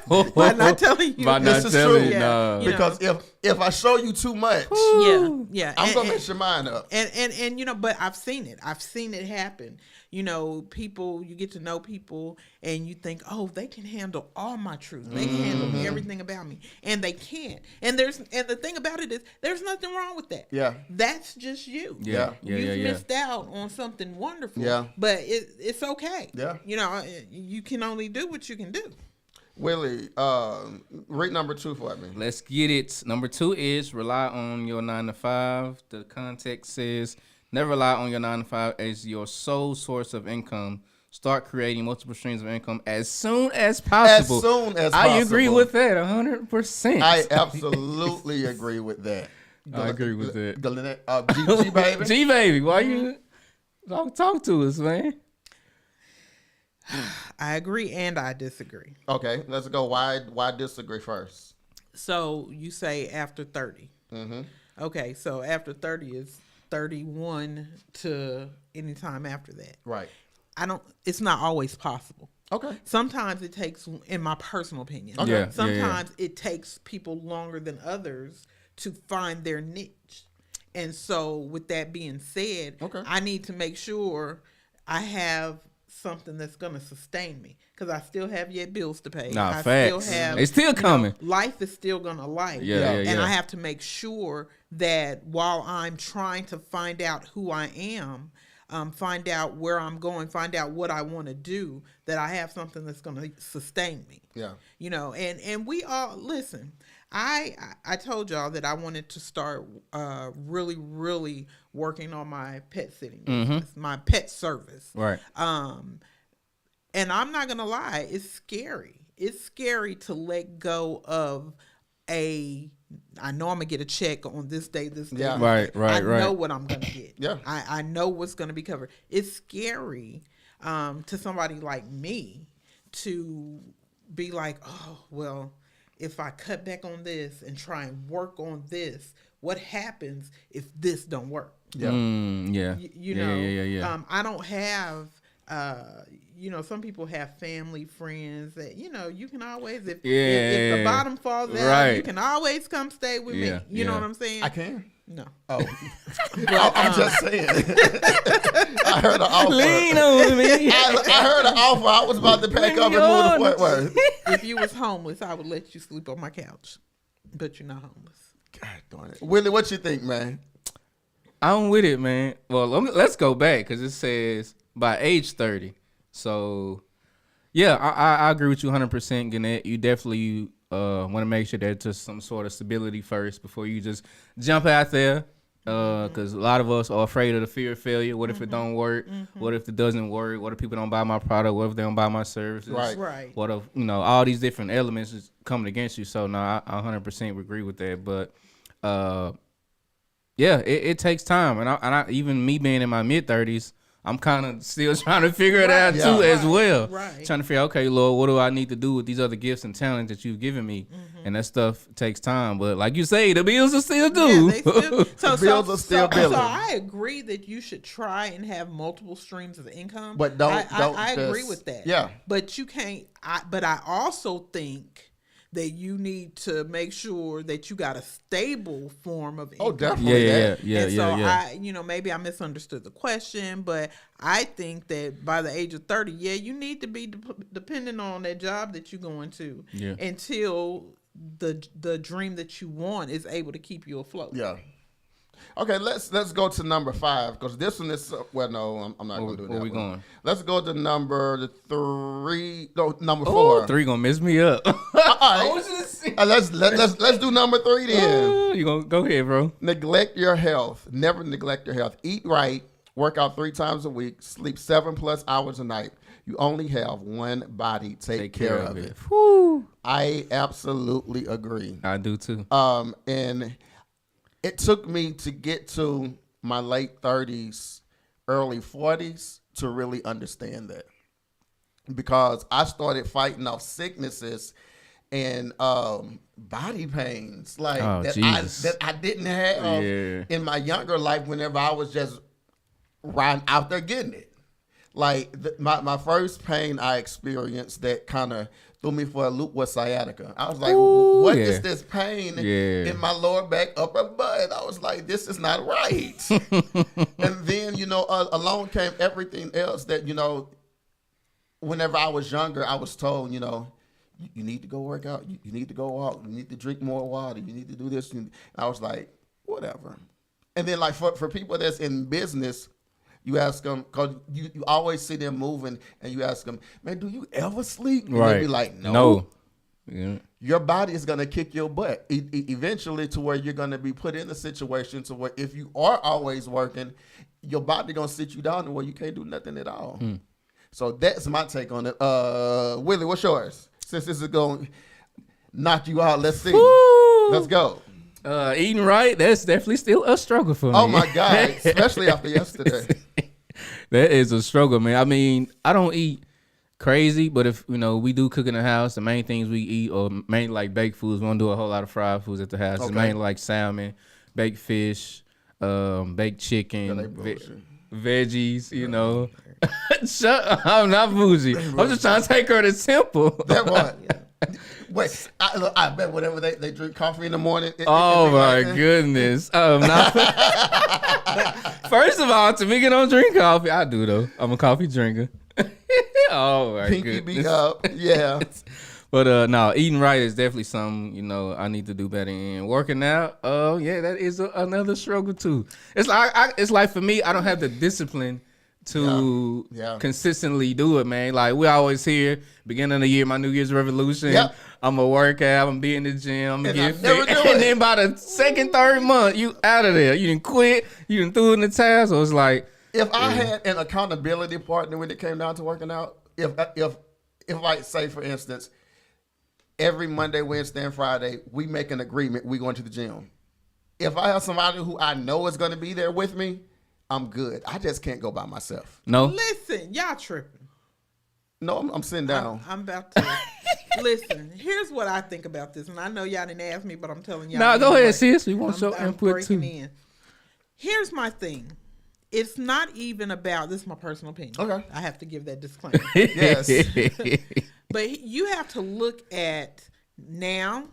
By not telling you. By This not is telling true. you, nah. You know. Because if I show you too much, Yeah. I'm going to mess your mind up. And but I've seen it. I've seen it happen. People, you get to know people and you think, oh, they can handle all my truth. They can handle everything about me. And they can't. And the thing about it is there's nothing wrong with that. Yeah. That's just you. Yeah. You've missed out on something wonderful. Yeah. But it's okay. Yeah. You can only do what you can do. Willie, read number 2 for me. Let's get it. Number 2 is rely on your 9 to 5. The context says never rely on your 9 to 5 as your sole source of income. Start creating multiple streams of income as soon as possible. As soon as I possible. agree with that 100%. I absolutely agree with that. I agree with that. Glennette, G baby. G baby, why you talk to us, man? I agree and I disagree. Okay, let's go. Why disagree first? So you say after 30. Mm-hmm. Okay, so after 30 is 31 to any time after that. Right. It's not always possible. Okay. Sometimes it takes, in my personal opinion, Okay. Yeah, sometimes it takes people longer than others to find their niche. And so with that being said, Okay. I need to make sure I have something that's going to sustain me because I still have yet bills to pay. Nah, I facts. still have, It's still coming. life is still going to life. Yeah. And I have to make sure that while I'm trying to find out who I am, find out where I'm going, find out what I want to do, that I have something that's going to sustain me. Yeah. And we all, listen, I told y'all that I wanted to start really, really working on my pet sitting business, my pet service. Right. And I'm not going to lie, it's scary. It's scary to let go of I know I'm going to get a check on this day, this day. Yeah. this day. Right. I know what I'm going to get. Yeah. I know what's going to be covered. It's scary to somebody like me to be like, oh, well, if I cut back on this and try and work on this, what happens if this don't work? Yeah. Yeah. You know, Yeah. I don't have, you know, some people have family, friends that, you know, you can always, if the bottom falls out, Right. you can always come stay with me. You know what I'm saying? I can. No. Oh, I'm just saying. I heard an offer. Lean on me. I heard an offer. I was about to pack up and move to Fort Worth. If you was homeless, I would let you sleep on my couch, but you're not homeless. God darn it, Willie, what you think, man? I'm with it, man. Well, let's go back because it says by age 30. So, yeah, I agree with you 100%, Glennette. You definitely want to make sure there's just some sort of stability first before you just jump out there. Because a lot of us are afraid of the fear of failure. What if it don't work? What if it doesn't work? What if people don't buy my product? What if they don't buy my services? Right. What if, you know, all these different elements is coming against you. So, no, I 100% agree with that. But, yeah, it takes time. And I even me being in my mid-30s, I'm kind of still trying to figure it out too as well. Right. Trying to figure, okay, Lord, what do I need to do with these other gifts and talents that you've given me? And that stuff takes time. But like you say, the bills are still due. Yeah, they still, Bills are still billing. So I agree that you should try and have multiple streams of income. But I agree with that. Yeah. But you can't. But I also think that you need to make sure that you got a stable form of income. Oh, definitely. And so I, you know, maybe I misunderstood the question, but I think that by the age of 30, you need to be dependent on that job that you're going to until the dream that you want is able to keep you afloat. Yeah. Okay, let's go to number 5 because this one is I'm not going to do that. Where we going? Let's go to number 3. No, number 4. 3 gonna mess me up. All right. Let's do number 3 then. You gonna go ahead, bro? Neglect your health. Never neglect your health. Eat right. Work out 3 times a week. Sleep 7+ hours a night. You only have one body. Take care of it. Whew. I absolutely agree. I do too. And it took me to get to my late 30s, early 40s to really understand that. Because I started fighting off sicknesses and body pains that I didn't have in my younger life whenever I was just riding out there getting it. Like my first pain I experienced that kind of threw me for a loop was sciatica. I was like, what is this pain in my lower back, upper butt? I was like, this is not right. And then, you know, along came everything else that, you know, whenever I was younger, I was told, you know, you need to go work out. You need to go walk. You need to drink more water. You need to do this. And I was like, whatever. And then like for people that's in business, you ask them, because you always see them moving, and you ask them, man, do you ever sleep? And they be like, no. Yeah. Your body is going to kick your butt eventually to where you're going to be put in a situation to where if you are always working, your body going to sit you down to where you can't do nothing at all. So that's my take on it. Willie, what's yours? Since this is going to knock you out, let's see. Woo! Let's go. Eating right, that's definitely still a struggle for me. Oh my God, especially after yesterday. That is a struggle, man. I mean, I don't eat crazy, but if, you know, we do cook in the house, the main things we eat are mainly like baked foods. We don't do a whole lot of fried foods at the house. It's mainly like salmon, baked fish, baked chicken, veggies, you know. Shut up, I'm not bougie. I'm just trying to take her to simple. That what? Wait, I bet whatever they drink coffee in the morning. Oh my goodness. First of all, Tamika don't drink coffee. I do though. I'm a coffee drinker. Oh my Pinky goodness. be up. Yeah. But no, eating right is definitely something, you know, I need to do better in. Working out, yeah, that is another struggle too. It's like for me, I don't have the discipline to consistently do it, man. Like we always hear, beginning of the year, my New Year's resolution. Yep. I'm gonna work out, I'm gonna be in the gym, I'm gonna get fit. And then by the second, third month, you out of there. You done quit, you done threw in the towel. So it's like, if I had an accountability partner when it came down to working out, if like say for instance, every Monday, Wednesday, and Friday, we make an agreement, we going to the gym. If I have somebody who I know is gonna be there with me, I'm good. I just can't go by myself. No. Listen, y'all tripping. No, I'm sitting down. I'm about to. Listen, here's what I think about this, and I know y'all didn't ask me, but I'm telling y'all. Nah, go anyway. ahead, sis. We want your I'm input breaking too. in. Here's my thing. It's not even about, this is my personal opinion. Okay. I have to give that disclaimer. Yes. But you have to look at now,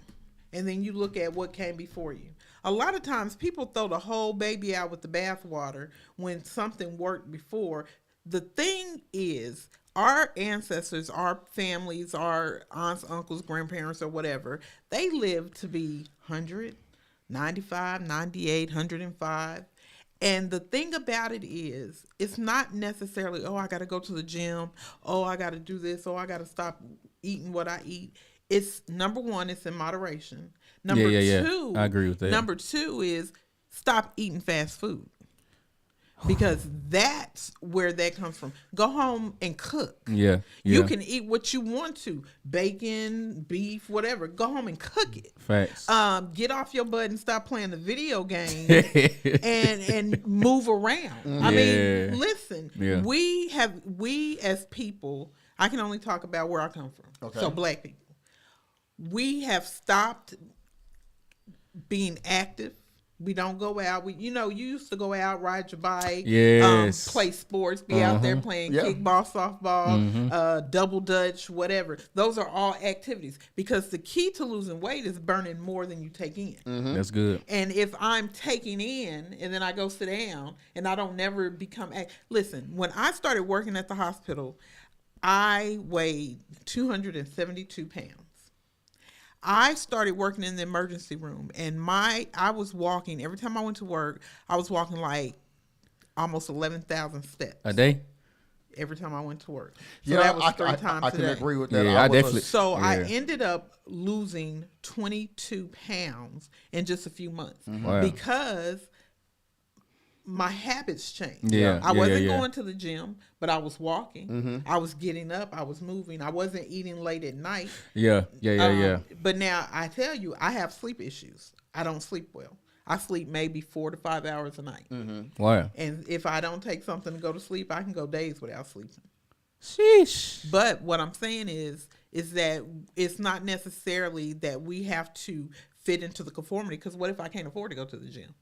and then you look at what came before you. A lot of times people throw the whole baby out with the bathwater when something worked before. The thing is, our ancestors, our families, our aunts, uncles, grandparents, or whatever, they lived to be 100, 95, 98, 105. And the thing about it is, it's not necessarily, oh, I got to go to the gym. Oh, I got to do this. Oh, I got to stop eating what I eat. It's, number one, it's in moderation. Number two, I agree with that. Number two is stop eating fast food. Because that's where that comes from. Go home and cook. Yeah. You can eat what you want to. Bacon, beef, whatever. Go home and cook it. Facts. Get off your butt and stop playing the video game and move around. I mean, listen, we as people, I can only talk about where I come from. Okay. So black people, we have stopped being active. We don't go out. You used to go out, ride your bike, play sports, be out there playing kickball, softball, double dutch, whatever. Those are all activities, because the key to losing weight is burning more than you take in. That's good. And if I'm taking in and then I go sit down and I don't never become listen, when I started working at the hospital, I weighed 272 pounds. I started working in the emergency room, and I was walking, every time I went to work, I was walking like almost 11,000 steps. A day? Every time I went to work. So that was 3 times a day. I can agree with that. Yeah, I definitely. I ended up losing 22 pounds in just a few months Wow. because my habits changed. Yeah, I wasn't yeah. going to the gym, but I was walking. I was getting up. I was moving. I wasn't eating late at night. Yeah. But now I tell you, I have sleep issues. I don't sleep well. I sleep maybe 4 to 5 hours a night. Wow. And if I don't take something to go to sleep, I can go days without sleeping. Sheesh. But what I'm saying is that it's not necessarily that we have to fit into the conformity, because what if I can't afford to go to the gym?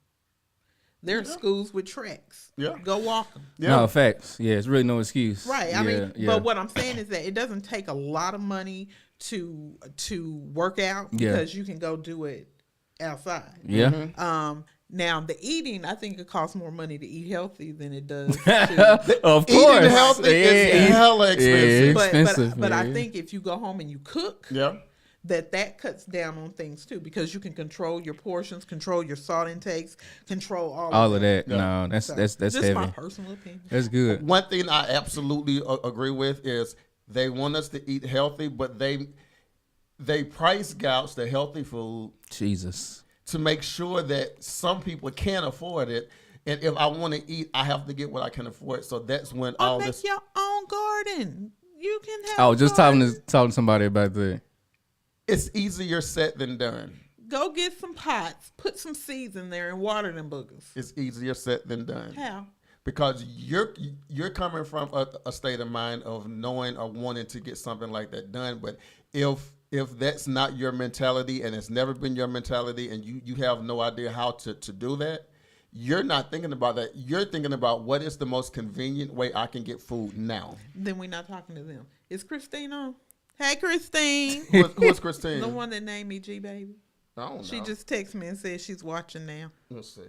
There are schools with tracks. Yeah. Go walk them. Yeah. No, facts. Yeah, it's really no excuse. Right. I mean, but what I'm saying is that it doesn't take a lot of money to work out, because you can go do it outside. Yeah. Now the eating, I think it costs more money to eat healthy than it does to Of course. Eating healthy is hella expensive. expensive, but I man. think if you go home and you cook, that cuts down on things too, because you can control your portions, control your salt intakes, control all of that. No, that's Just heavy. my personal opinion. That's good. One thing I absolutely agree with is they want us to eat healthy, but they price gouge the healthy food Jesus. to make sure that some people can't afford it. And if I want to eat, I have to get what I can afford. So that's when all Make this. your own garden. You can have. I was just garden. talking to somebody about that. It's easier said than done. Go get some pots, put some seeds in there, and water them boogers. It's easier said than done. How? Because you're coming from a state of mind of knowing or wanting to get something like that done. But if that's not your mentality, and it's never been your mentality, and you have no idea how to do that, you're not thinking about that. You're thinking about what is the most convenient way I can get food now. Then we're not talking to them. Is Christine on? Hey, Christine. Who's Christine? The one that named me G Baby. I don't know. She just texted me and said she's watching now. Let's see.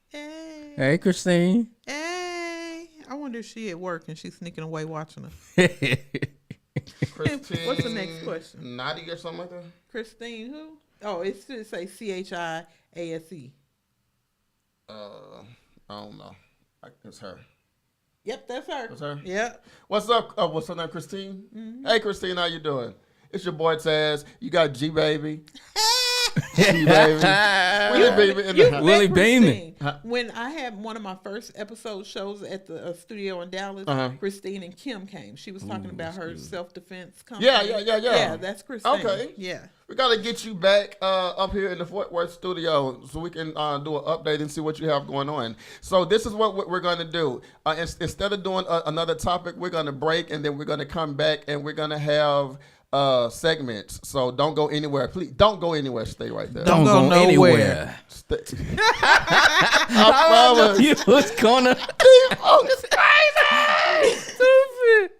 Hey. Hey, Christine. Hey. I wonder if she at work and she's sneaking away watching us. Christine. What's the next question? Nadia or something like that? Christine who? Oh, it should say CHIASE. I don't know. It's her. Yep, that's her. That's her? Yep. What's up? What's her name? Christine? Hey, Christine, how you doing? It's your boy Tazz. You got G Baby. G Baby. Willie Beamen in the house. Willie Beamen. Huh? When I had one of my first episode shows at the studio in Dallas, Christine and Kim came. She was talking about her self-defense company. Yeah. Yeah, that's Christine. Okay. Yeah. We got to get you back up here in the Fort Worth studio so we can do an update and see what you have going on. So this is what we're going to do. Instead of doing another topic, we're going to break, and then we're going to come back, and we're going to have segments. So don't go anywhere. Please don't go anywhere. Stay right there. Don't go nowhere. anywhere. I promise. You was gonna. These folks crazy. Stupid.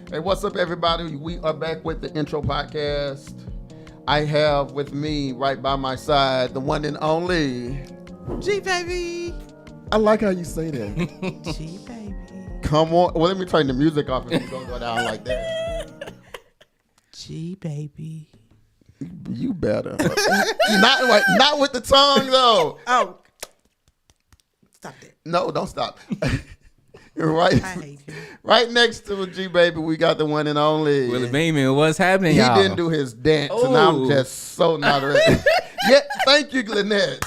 Hey, what's up, everybody? We are back with the intro podcast. I have with me right by my side the one and only G baby. I like how you say that. G baby. Come on. Well, let me turn the music off if you don't go down like that. G baby. You better. Not with the tongue though. Oh. Stop that. No, don't stop. Right, I hate you. right next to G baby, we got the one and only Willie Beamen, what's happening, He y'all? didn't do his dance, and I'm Oh. just so not ready. Yeah, thank you, Glennette.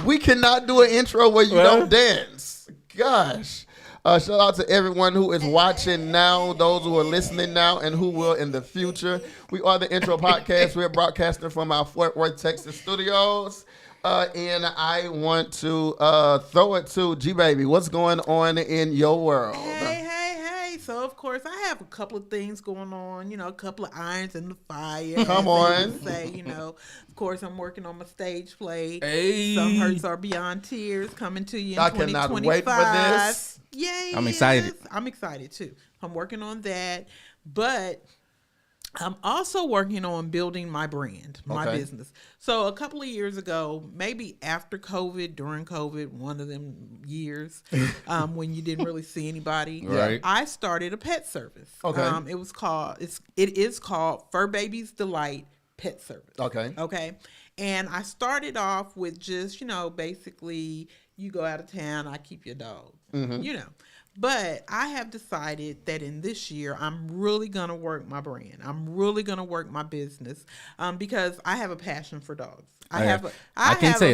We cannot do an intro where you don't dance. Gosh. Shout out to everyone who is watching now, those who are listening now, and who will in the future. We are the Intro Podcast. We're broadcasting from our Fort Worth, Texas studios. And I want to throw it to G Baby. What's going on in your world? Hey. So, of course, I have a couple of things going on, a couple of irons in the fire. Come as they on. would say, of course, I'm working on my stage play. Hey. Some Hurts Are Beyond Tears coming to you in I 2025. cannot wait for this. Yay. I'm excited. I'm excited, too. I'm working on that. But I'm also working on building my brand, my Okay. business. So a couple of years ago, maybe after COVID, during COVID, one of them years when you didn't really see anybody, Right. I started a pet service. Okay. It is called Fur Babies Delight Pet Service. Okay. Okay. And I started off with just, basically you go out of town, I keep your dog, But I have decided that in this year, I'm really going to work my brand. I'm really going to work my business because I have a passion for dogs. I have a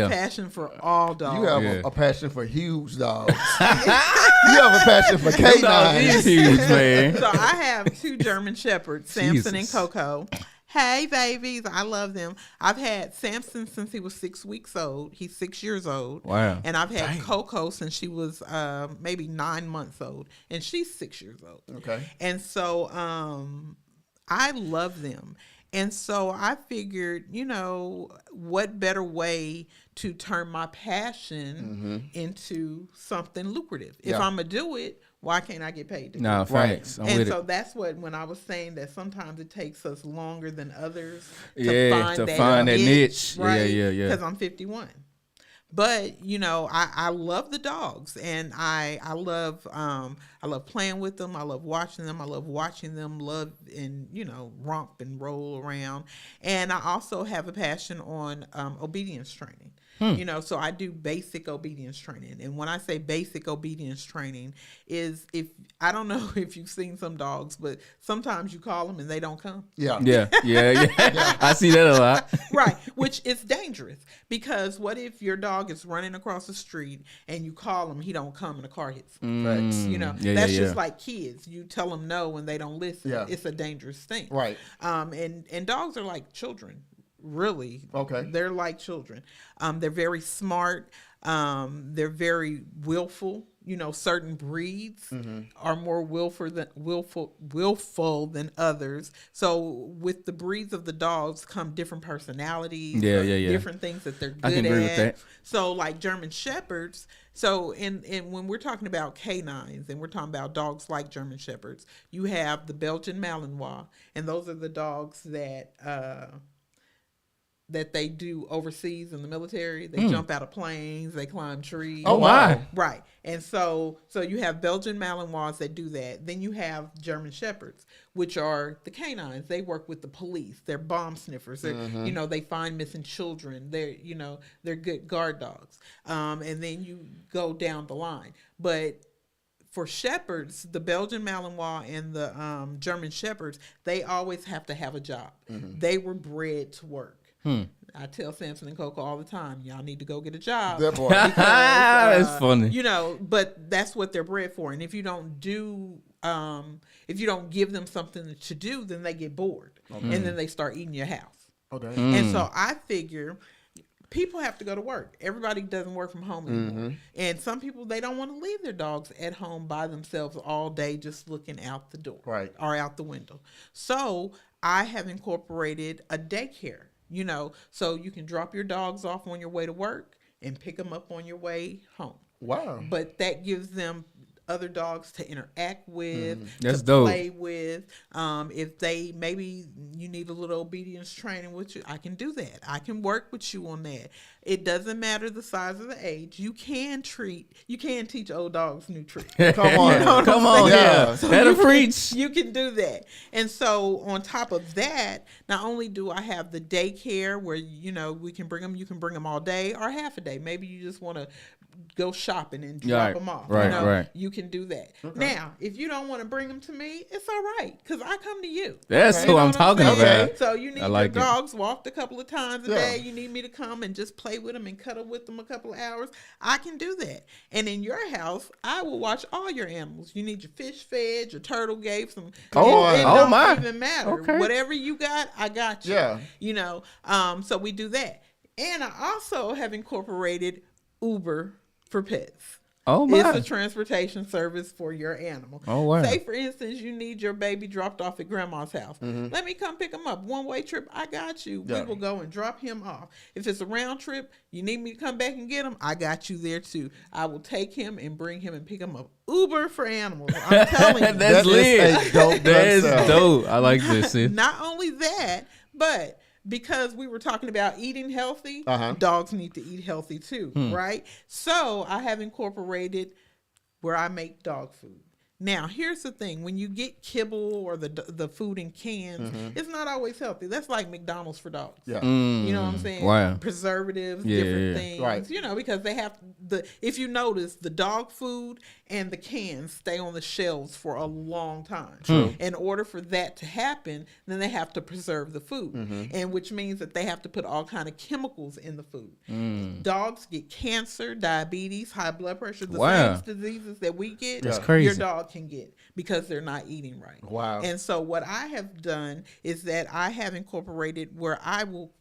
passion for all dogs. You have Yeah. a passion for huge dogs. You have a passion for canines. He's huge, man. So I have two German Shepherds, Samson and Jesus. Coco. Hey, babies. I love them. I've had Samson since he was 6 weeks old. He's 6 years old. Wow. And I've had Coco since she was maybe 9 months old. And she's 6 years old. Okay. And so I love them. And so I figured, what better way to turn my passion into something lucrative? If Yeah. I'm going to do it, Why can't I get paid to do Nah, it? facts. I'm And with so it. that's what, when I was saying that sometimes it takes us longer than others Yeah, to find that niche. right? Yeah. Because I'm 51. But I love the dogs, and I love playing with them. I love watching them. I love watching them love and romp and roll around. And I also have a passion on obedience training. So I do basic obedience training. And when I say basic obedience training is, if I don't know if you've seen some dogs, but sometimes you call them and they don't come. Yeah. I see that a lot. Right, which is dangerous, because what if your dog is running across the street and you call him, he don't come, and the car hits him? That's just like kids. You tell them no when they don't listen. Yeah. It's a dangerous thing. Right. And dogs are like children. Really. Okay. They're like children. They're very smart. They're very willful. Certain breeds are more willful than others. So with the breeds of the dogs come different personalities. Yeah. Different things that they're good I can agree with that. So like German Shepherds. So and when we're talking about canines and we're talking about dogs like German Shepherds, you have the Belgian Malinois, and those are the dogs that they do overseas in the military. They jump out of planes, they climb trees. Oh, my. Right. And so you have Belgian Malinois that do that. Then you have German Shepherds, which are the canines. They work with the police. They're bomb sniffers. They're, they find missing children. They're good guard dogs. And then you go down the line. But for shepherds, the Belgian Malinois and the German Shepherds, they always have to have a job. They were bred to work. I tell Samson and Coco all the time, y'all need to go get a job. That boy. Because, That's funny. But that's what they're bred for. And if you don't give them something to do, then they get bored. And then they start eating your house. Okay. And so I figure people have to go to work. Everybody doesn't work from home anymore. And some people, they don't want to leave their dogs at home by themselves all day just looking out the door. Right. Or out the window. So I have incorporated a daycare. So you can drop your dogs off on your way to work and pick them up on your way home. Wow. But that gives them other dogs to interact with, That's to dope. play with. If maybe you need a little obedience training with you, I can do that. I can work with you on that. It doesn't matter the size of the age. You can teach old dogs new tricks. Come on. Come on, yeah. So That'll preach. You can do that. And so on top of that, not only do I have the daycare where, we can bring them, you can bring them all day or half a day. Maybe you just want to go shopping and drop them off. Right. You can do that. Okay. Now, if you don't want to bring them to me, it's all right, because I come to you. That's who I'm talking about. So you need like your dogs walked a couple of times a Yeah. day. You need me to come and just play with them and cuddle with them a couple of hours. I can do that. And in your house, I will watch all your animals. You need your fish fed, your turtle gave some. It don't even matter. Okay. Whatever you got, I got you. Yeah. So we do that. And I also have incorporated Uber for pets. Oh my. It's a transportation service for your animal. Oh wow. Say for instance, you need your baby dropped off at grandma's house. Let me come pick him up. One-way trip, I got you. Yeah. We will go and drop him off. If it's a round trip, you need me to come back and get him, I got you there too. I will take him and bring him and pick him up. Uber for animals. I'm telling you. That's lit. Is a dope That is concept. dope. I like this. Sis. Not only that, but because we were talking about eating healthy, dogs need to eat healthy too, right? So I have incorporated where I make dog food. Now, here's the thing. When you get kibble or the food in cans, it's not always healthy. That's like McDonald's for dogs. Yeah. You know what I'm saying? Wow. Preservatives, Yeah, different yeah. things. Right. Because they have if you notice, the dog food and the cans stay on the shelves for a long time. In order for that to happen, then they have to preserve the food. And which means that they have to put all kind of chemicals in the food. Dogs get cancer, diabetes, high blood pressure, the Wow. same diseases that we get. That's crazy. Your dog can get because they're not eating right. Wow. And so what I have done is that I have incorporated where I will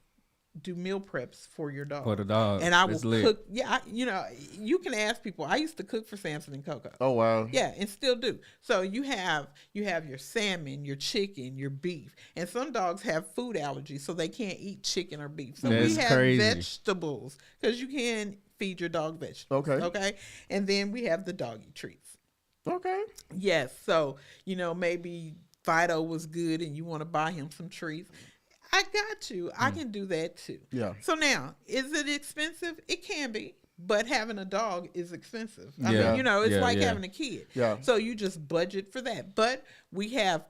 do meal preps for your dog. For the dog. And I will It's lit. cook. Yeah, you can ask people. I used to cook for Samson and Coco. Oh wow. Yeah, and still do. So you have your salmon, your chicken, your beef, and some dogs have food allergies, so they can't eat chicken or beef. So That's we have crazy. vegetables because you can feed your dog vegetables. Okay. Okay, and then we have the doggy treats. Okay. Yes. So, maybe Fido was good and you want to buy him some treats. I got you. I can do that too. Yeah. So now, is it expensive? It can be. But having a dog is expensive. I Yeah. mean, it's Yeah, like yeah. having a kid. Yeah. So you just budget for that. But we have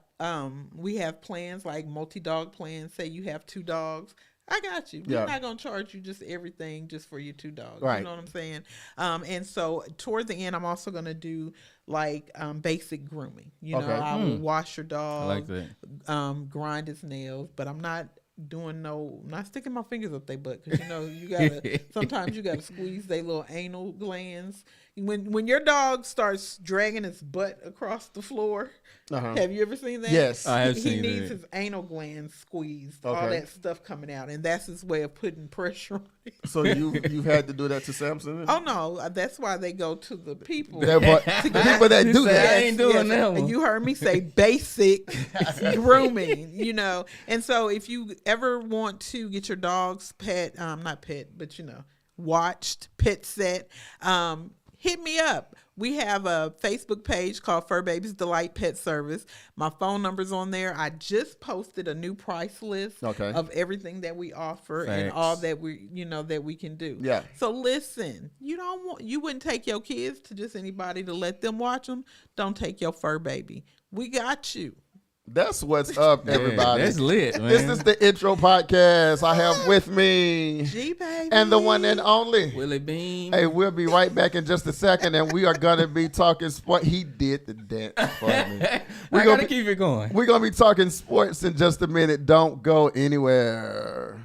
plans like multi-dog plans. Say you have 2 dogs. I got you. Yeah. We're not gonna charge you just everything just for your 2 dogs. Right. You know what I'm saying? And so toward the end, I'm also gonna do like basic grooming. I will wash your dog. I like that. Grind his nails, but I'm not not sticking my fingers up their butt, because you gotta sometimes you gotta squeeze their little anal glands. When your dog starts dragging his butt across the floor, have you ever seen that? Yes. I have He seen needs that. his anal glands squeezed, Okay. all that stuff coming out, and that's his way of putting pressure on it. So you've had to do that to Samson? Oh no, that's why they go to the people. The people that do said, that. I ain't doing that one. And you heard me say basic grooming, And so if you ever want to get your dog's not pet, but watched, pet set, hit me up. We have a Facebook page called Fur Babies Delight Pet Service. My phone number's on there. I just posted a new price list of everything that we offer and all that we can do. Yeah. So listen, you wouldn't take your kids to just anybody to let them watch them. Don't take your fur baby. We got you. That's what's up, everybody. That's lit, man. This is the intro podcast. I have with me G baby and the one and only Willie Beamen. Hey, we'll be right back in just a second, and we are gonna be talking sport. He did the dance for me. I gotta keep it going. We're gonna be talking sports in just a minute. Don't go anywhere.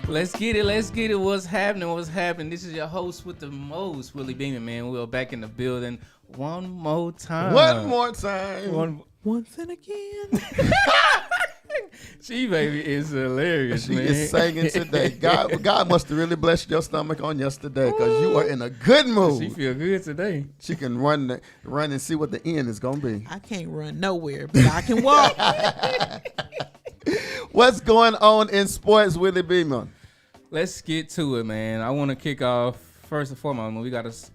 Let's get it. Let's get it. What's happening? What's happening? This is your host with the most, Willie Beamen, man. We are back in the building one more time. One more time. Once and again. G baby is hilarious, She man. is singing today. God must have really blessed your stomach on yesterday, because you are in a good mood. She feel good today. She can run and see what the end is gonna be. I can't run nowhere, but I can walk. What's going on in sports, Willie Beamen? Let's get to it, man. I want to kick off first and foremost.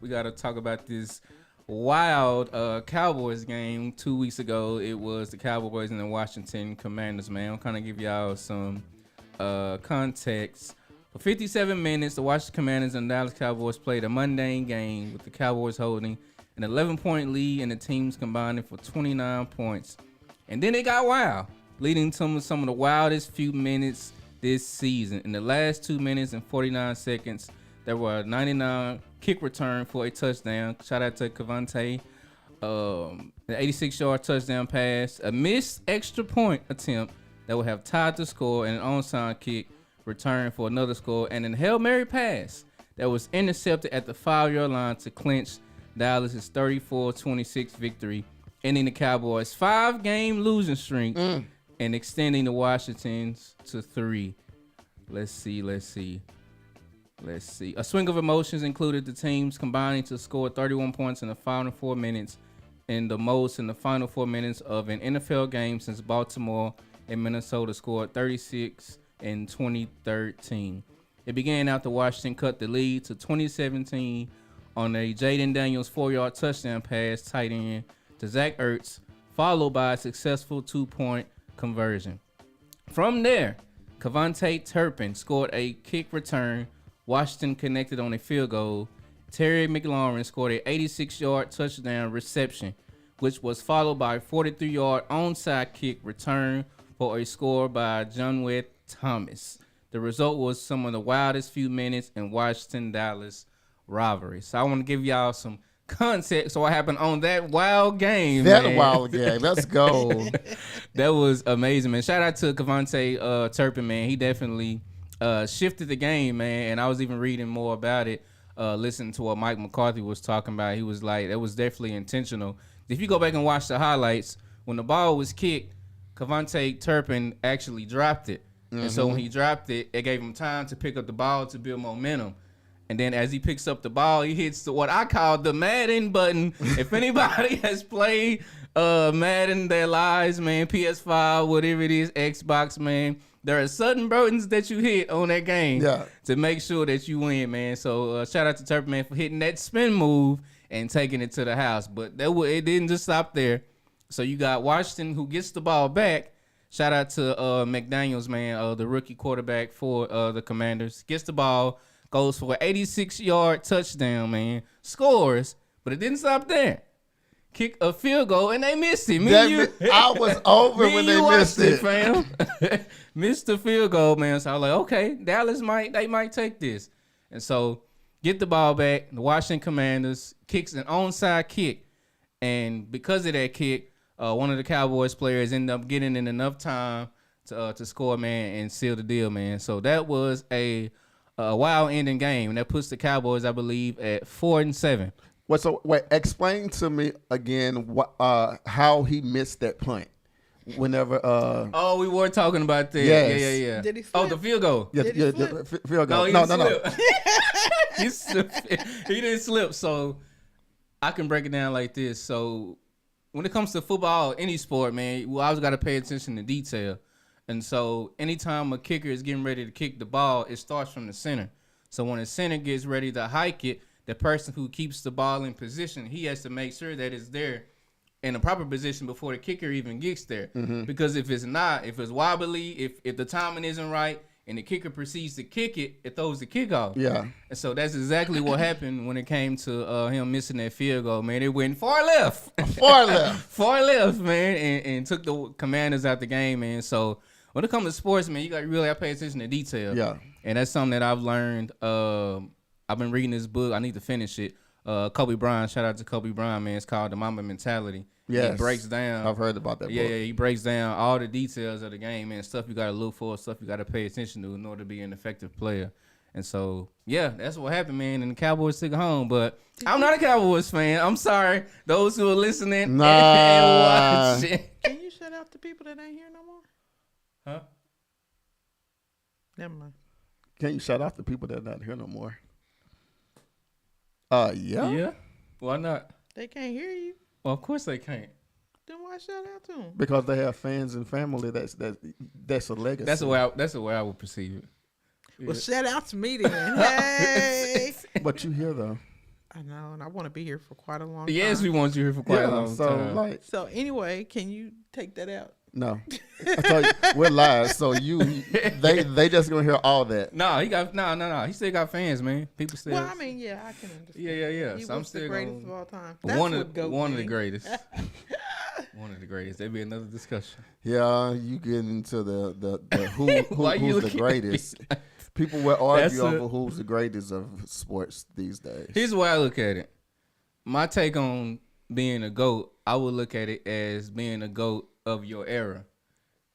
We gotta talk about this wild Cowboys game 2 weeks ago. It was the Cowboys and the Washington Commanders, man. I'm kind of give y'all some context. For 57 minutes, the Washington Commanders and Dallas Cowboys played a mundane game, with the Cowboys holding an 11-point lead and the teams combining for 29 points. And then it got wild, leading to some of the wildest few minutes this season. In the last 2 minutes and 49 seconds, there were a 99 kick return for a touchdown. Shout out to Cavante. An 86-yard touchdown pass, a missed extra point attempt that would have tied the score, and an onside kick return for another score, and a Hail Mary pass that was intercepted at the 5-yard line to clinch Dallas' 34-26 victory, ending the Cowboys' 5-game losing streak and extending the Washington's to 3. Let's see. A swing of emotions included the teams combining to score 31 points in the final 4 minutes, and the most in the final 4 minutes of an NFL game since Baltimore and Minnesota scored 36 in 2013. It began after Washington cut the lead to 2017 on a Jaden Daniels 4-yard touchdown pass tight end to Zach Ertz followed by a successful 2-point conversion. From there, Cavante Turpin scored a kick return. Washington connected on a field goal. Terry McLaurin scored a 86-yard touchdown reception, which was followed by a 43-yard onside kick return for a score by Jonwett Thomas. The result was some of the wildest few minutes in Washington-Dallas rivalry. So I want to give y'all some context of what happened on that wild game. That wild game. Let's go. That was amazing, man. Shout out to Cavante Turpin, man. He definitely shifted the game, man. And I was even reading more about it, listening to what Mike McCarthy was talking about. He was like, that was definitely intentional. If you go back and watch the highlights, when the ball was kicked, Cavante Turpin actually dropped it. And so when he dropped it, it gave him time to pick up the ball to build momentum. And then as he picks up the ball, he hits what I call the Madden button. If anybody has played Madden their lives, man, PS5, whatever it is, Xbox, man, there are certain buttons that you hit on that game to make sure that you win, man. So shout out to Turpin, man, for hitting that spin move and taking it to the house. But it didn't just stop there. So you got Washington, who gets the ball back. Shout out to McDaniels, man, the rookie quarterback for the Commanders. Gets the ball, goes for an 86-yard touchdown, man. Scores, but it didn't stop there. Kick a field goal, and they missed it. I was over when they missed it, fam. Missed the field goal, man. So I was like, okay, Dallas might take this. And so get the ball back. The Washington Commanders kicks an onside kick. And because of that kick, one of the Cowboys players ended up getting in enough time to score, man, and seal the deal, man. So that was a wild ending game. And that puts the Cowboys, I believe, at 4-7. Wait, explain to me again how he missed that punt. Whenever we were talking about that. Yes. Yeah. Did he slip? Oh, the field goal. Yeah, the field goal. No. He didn't slip. So I can break it down like this. So when it comes to football, any sport, man, we always got to pay attention to detail. And so anytime a kicker is getting ready to kick the ball, it starts from the center. So when the center gets ready to hike it, the person who keeps the ball in position, he has to make sure that it's there in a proper position before the kicker even gets there. Mm-hmm. Because if it's not, if it's wobbly, if the timing isn't right, and the kicker proceeds to kick it, it throws the kick off. Yeah. And so that's exactly what happened when it came to him missing that field goal, man. It went far left. Far left, man, and took the Commanders out the game, man. So when it comes to sports, man, you got really have to pay attention to detail. Yeah. And that's something that I've learned. I've been reading this book. I need to finish it. Kobe Bryant, shout out to Kobe Bryant, man. It's called The Mamba Mentality. Yes. He breaks down. I've heard about that book. Yeah, he breaks down all the details of the game, man. Stuff you got to look for, stuff you got to pay attention to in order to be an effective player. And so, yeah, that's what happened, man. And the Cowboys took it home. But I'm not a Cowboys fan. I'm sorry. Those who are listening and watching. Can you shut out the people that ain't here no more? Huh? Never mind. Can't you shut off the people that are not here no more? Yeah. Yeah? Why not? They can't hear you. Well, of course they can't. Then why shout out to them? Because they have fans and family. That's a legacy. That's the way I would perceive it. Well, shout out to me then. Hey. But you here though. I know, and I want to be here for quite a long time. Yes, we want you here for quite a long time. So anyway, can you take that out? No, I told you we're live, so they just gonna hear all that. No, he got no. He still got fans, man. People still. Well, I mean, yeah, I can understand. Yeah. He So I'm was still the greatest of all time. One of the greatest. One of the greatest. There'd be another discussion. Yeah, you get into the who's the greatest. People will argue over who's the greatest of sports these days. Here's the way I look at it. My take on being a GOAT, I would look at it as being a GOAT of your era.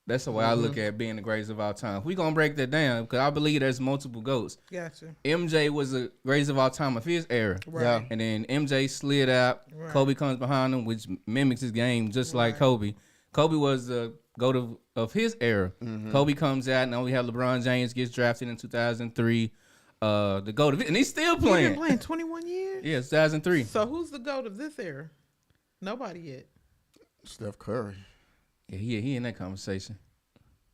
That's the way I look at being the greatest of all time. We're going to break that down because I believe there's multiple GOATs. Gotcha. MJ was the greatest of all time of his era. Right. Yeah. And then MJ slid out. Right. Kobe comes behind him, which mimics his game just like Kobe. Kobe was the GOAT of his era. Mm-hmm. Kobe comes out. Now we have LeBron James gets drafted in 2003. The GOAT of it. And he's still playing. He's been playing 21 years? Yeah, 2003. So who's the GOAT of this era? Nobody yet. Steph Curry. Yeah, he in that conversation.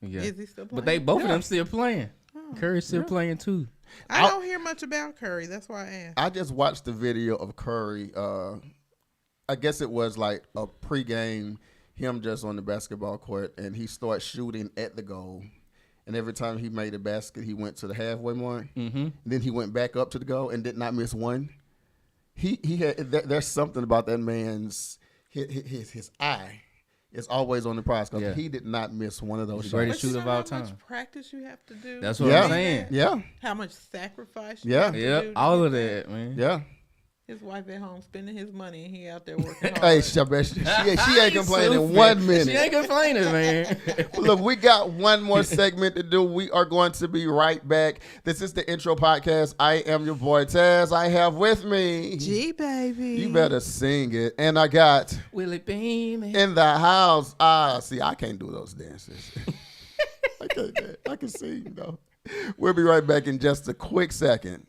Yeah. Is he still playing? But they both of them still playing. Oh, Curry's still playing too. I don't hear much about Curry. That's why I asked. I just watched the video of Curry. I guess it was like a pregame. him just on the basketball court, and he started shooting at the goal. And every time he made a basket, he went to the halfway mark. Mm-hmm. Then he went back up to the goal and did not miss one. He had there's something about that man's his eye is always on the prize because he did not miss one of those shots. Greatest shooter of all How much time. practice you have to do? That's what I'm saying. Yeah. How much sacrifice you have to do? All of that, man. Yeah. His wife at home spending his money and he out there working hard. Hey, she ain't complaining 1 minute. She ain't complaining, man. Look, we got one more segment to do. We are going to be right back. This is the intro podcast. I am your boy Tazz. I have with me G baby. You better sing it. And I got Willie Beamen in the house. See, I can't do those dances. I can sing though. We'll be right back in just a quick second.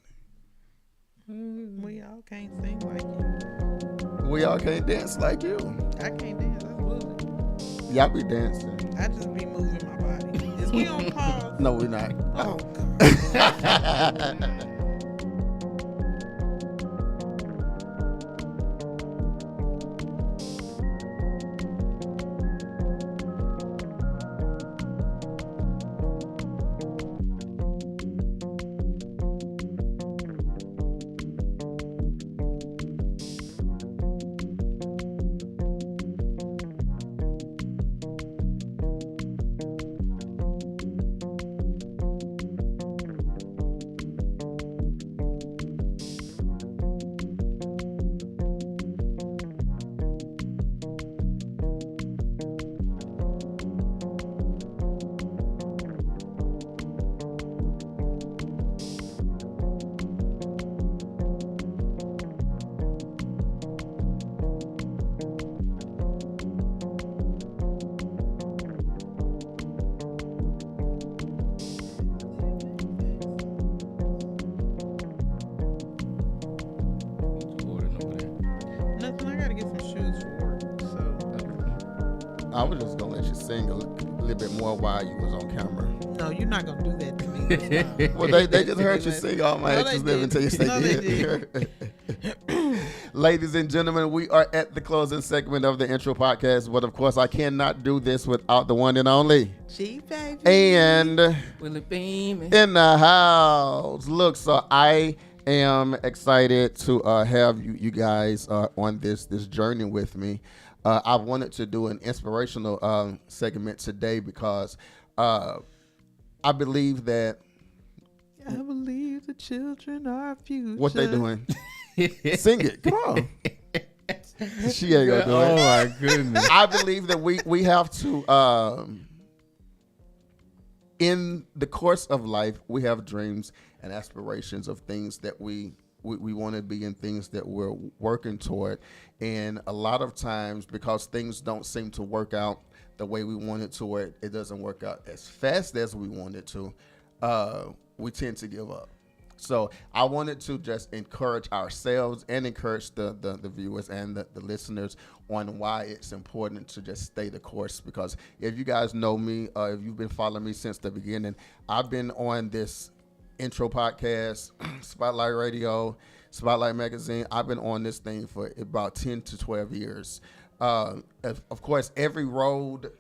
We all can't sing like you. We all can't dance like you. I can't dance. I lose it. Y'all be dancing. I just be moving my body. Is we on pause? No, we're not. Oh, God. I was just gonna let you sing a little bit more while you was on camera. No, you're not gonna do that to me this time. Well, they just heard you sing all my extras live until you say did. Ladies and gentlemen, we are at the closing segment of the intro podcast, but of course I cannot do this without the one and only G baby and Willie Beamen in the house. Look, so I am excited to have you guys on this journey with me. I wanted to do an inspirational segment today because I believe that. I believe the children are our future. What they doing? Sing it. Come on. She ain't gonna do it. Oh my goodness. I believe that we have to in the course of life, we have dreams and aspirations of things that we want to be and things that we're working toward. And a lot of times, because things don't seem to work out the way we want it to, or it doesn't work out as fast as we want it to, we tend to give up. So I wanted to just encourage ourselves and encourage the viewers and the listeners on why it's important to just stay the course. Because if you guys know me, if you've been following me since the beginning, I've been on this intro podcast, Spotlight Radio, Spotlight Magazine. I've been on this thing for about 10 to 12 years. Of course, every road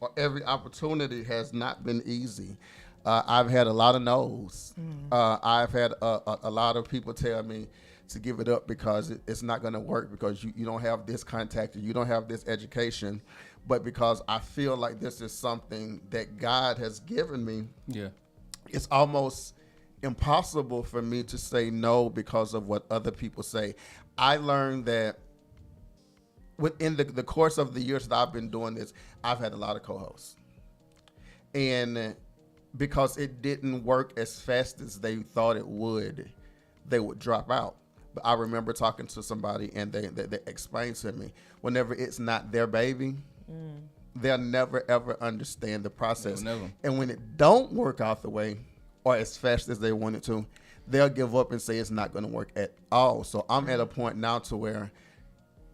or every opportunity has not been easy. I've had a lot of no's. I've had a lot of people tell me to give it up because it's not going to work because you don't have this contact or you don't have this education. But because I feel like this is something that God has given me, it's almost impossible for me to say no because of what other people say. I learned that within the course of the years that I've been doing this, I've had a lot of co-hosts. And because it didn't work as fast as they thought it would, they would drop out. But I remember talking to somebody and they explained to me, whenever it's not their baby, they'll never ever understand the process. And when it don't work out the way or as fast as they want it to, they'll give up and say it's not going to work at all. So I'm at a point now to where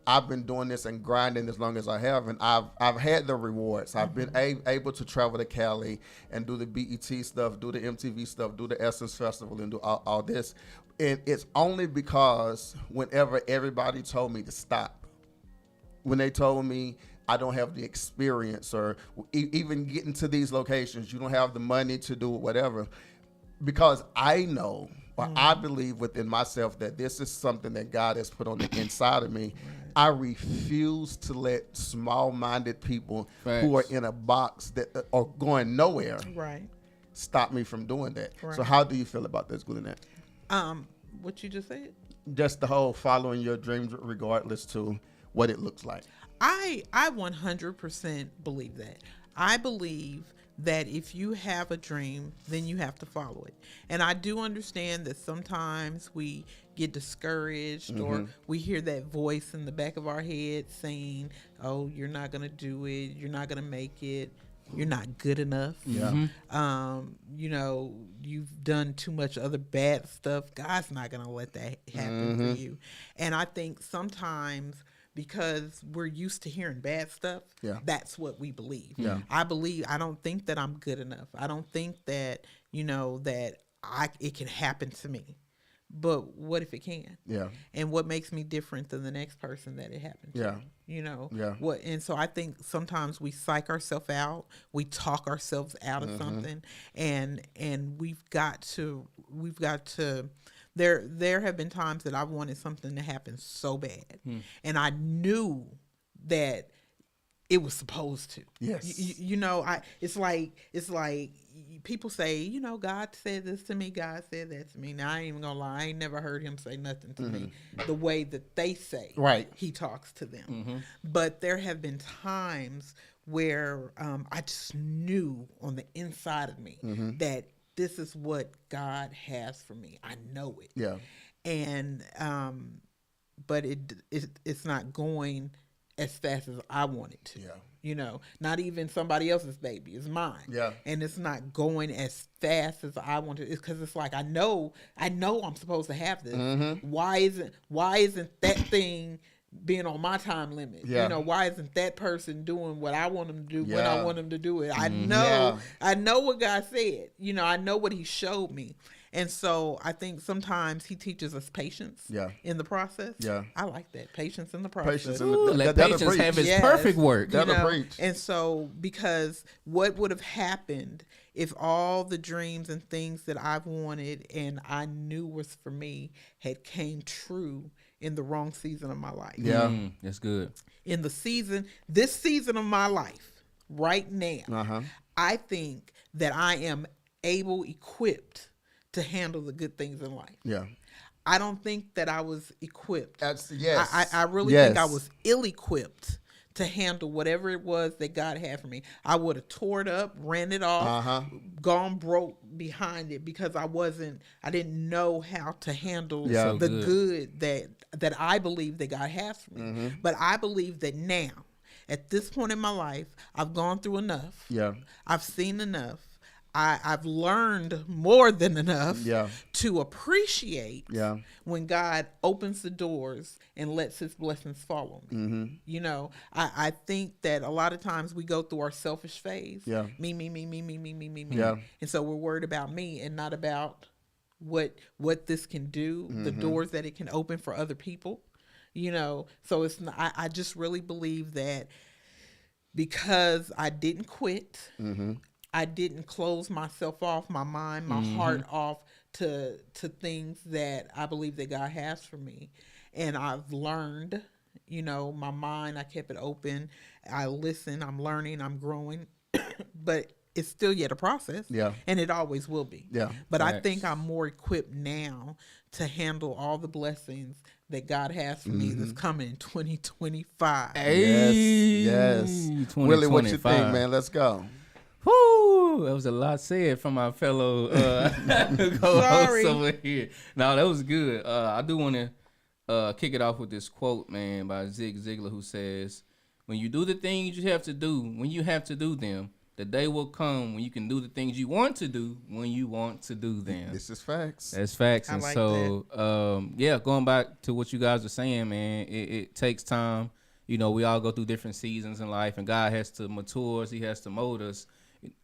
I've been doing this and grinding as long as I have, and I've had the rewards. I've been able to travel to Cali and do the BET stuff, do the MTV stuff, do the Essence Festival, and do all this. And it's only because whenever everybody told me to stop, when they told me I don't have the experience, or even getting to these locations, you don't have the money to do whatever. Because I know, or I believe within myself that this is something that God has put on the inside of me. I refuse to let small-minded people who are in a box that are going nowhere stop me from doing that. Right. So how do you feel about this, Glennette? What you just said? Just the whole following your dreams regardless to what it looks like. I 100% believe that. I believe that if you have a dream, then you have to follow it. And I do understand that sometimes we get discouraged or we hear that voice in the back of our head saying, oh, you're not going to do it. You're not going to make it. You're not good enough. Yeah. You know, you've done too much other bad stuff. God's not going to let that happen for you. And I think sometimes because we're used to hearing bad stuff, that's what we believe. Yeah. I don't think that I'm good enough. I don't think that, you know, that it can happen to me. But what if it can? Yeah. And what makes me different than the next person that it happened to? Yeah. You know? Yeah. And so I think sometimes we psych ourselves out, we talk ourselves out of something, and we've got to there have been times that I've wanted something to happen so bad, and I knew that it was supposed to. Yes. You know, it's like people say, you know, God said this to me, God said that to me. Now I ain't even gonna lie, I ain't never heard him say nothing to me the way that they say he talks to them. But there have been times where I just knew on the inside of me that this is what God has for me. I know it. Yeah. And but it's not going as fast as I want it to. Yeah. You know, not even somebody else's baby. It's mine. Yeah. And it's not going as fast as I want to. It's because it's like I know I'm supposed to have this. Why isn't that thing being on my time limit? Yeah. You know, why isn't that person doing what I want them to do when I want them to do it? I Yeah. know what God said. You know, I know what he showed me. And so I think sometimes he teaches us patience in the process. Yeah. I like that. Patience in the process. Patience Let that'll patience preach. have its Yes. perfect work. You That'll know, preach. and so because what would have happened if all the dreams and things that I've wanted and I knew was for me had came true in the wrong season of my life? Yeah. That's good. In this season of my life, right now, I think that I am equipped to handle the good things in life. Yeah. I don't think that I was equipped. That's yes. I really think I was ill-equipped to handle whatever it was that God had for me. I would have tore it up, ran it off, gone broke behind it because I didn't know how to handle the good that I believe that God has for me. But I believe that now, at this point in my life, I've gone through enough. Yeah. I've seen enough. I've learned more than enough to appreciate when God opens the doors and lets his blessings fall on me. You know, I think that a lot of times we go through our selfish phase. Me. Yeah. And so we're worried about me and not about what this can do, the doors that it can open for other people. You know, so it's not, I just really believe that because I didn't quit, I didn't close myself off, my mind, my heart off to things that I believe that God has for me. And I've learned, you know, my mind, I kept it open. I listen, I'm learning, I'm growing. But it's still yet a process. Yeah. And it always will be. Yeah. But I think I'm more equipped now to handle all the blessings that God has for me that's coming in 2025. Hey. Yes. Willie, what you think, man? Let's go. Whoo, that was a lot said from my fellow co-host over here. No, that was good. I do want to kick it off with this quote, man, by Zig Ziglar, who says, when you do the things you have to do, when you have to do them, the day will come when you can do the things you want to do when you want to do them. This is facts. That's facts. I And like so, yeah, going back to what you guys are saying, man, it takes time. You know, we all go through different seasons in life, and God has to mature us. He has to mold us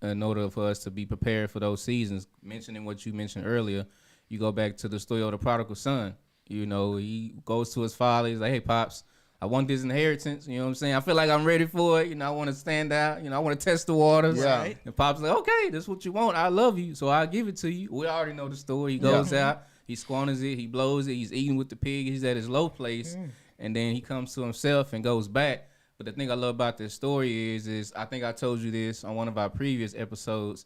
in order for us to be prepared for those seasons. Mentioning what you mentioned earlier, you go back to the story of the prodigal son. You know, he goes to his father. He's like, hey, Pops, I want this inheritance. You know what I'm saying? I feel like I'm ready for it. You know, I want to stand out. You know, I want to test the waters. Yeah. Right. And Pop's like, okay, this is what you want. I love you, so I'll give it to you. We already know the story. He goes out, he squanders it, he blows it, he's eating with the pig. He's at his low place, and then he comes to himself and goes back. But the thing I love about this story is I think I told you this on one of our previous episodes.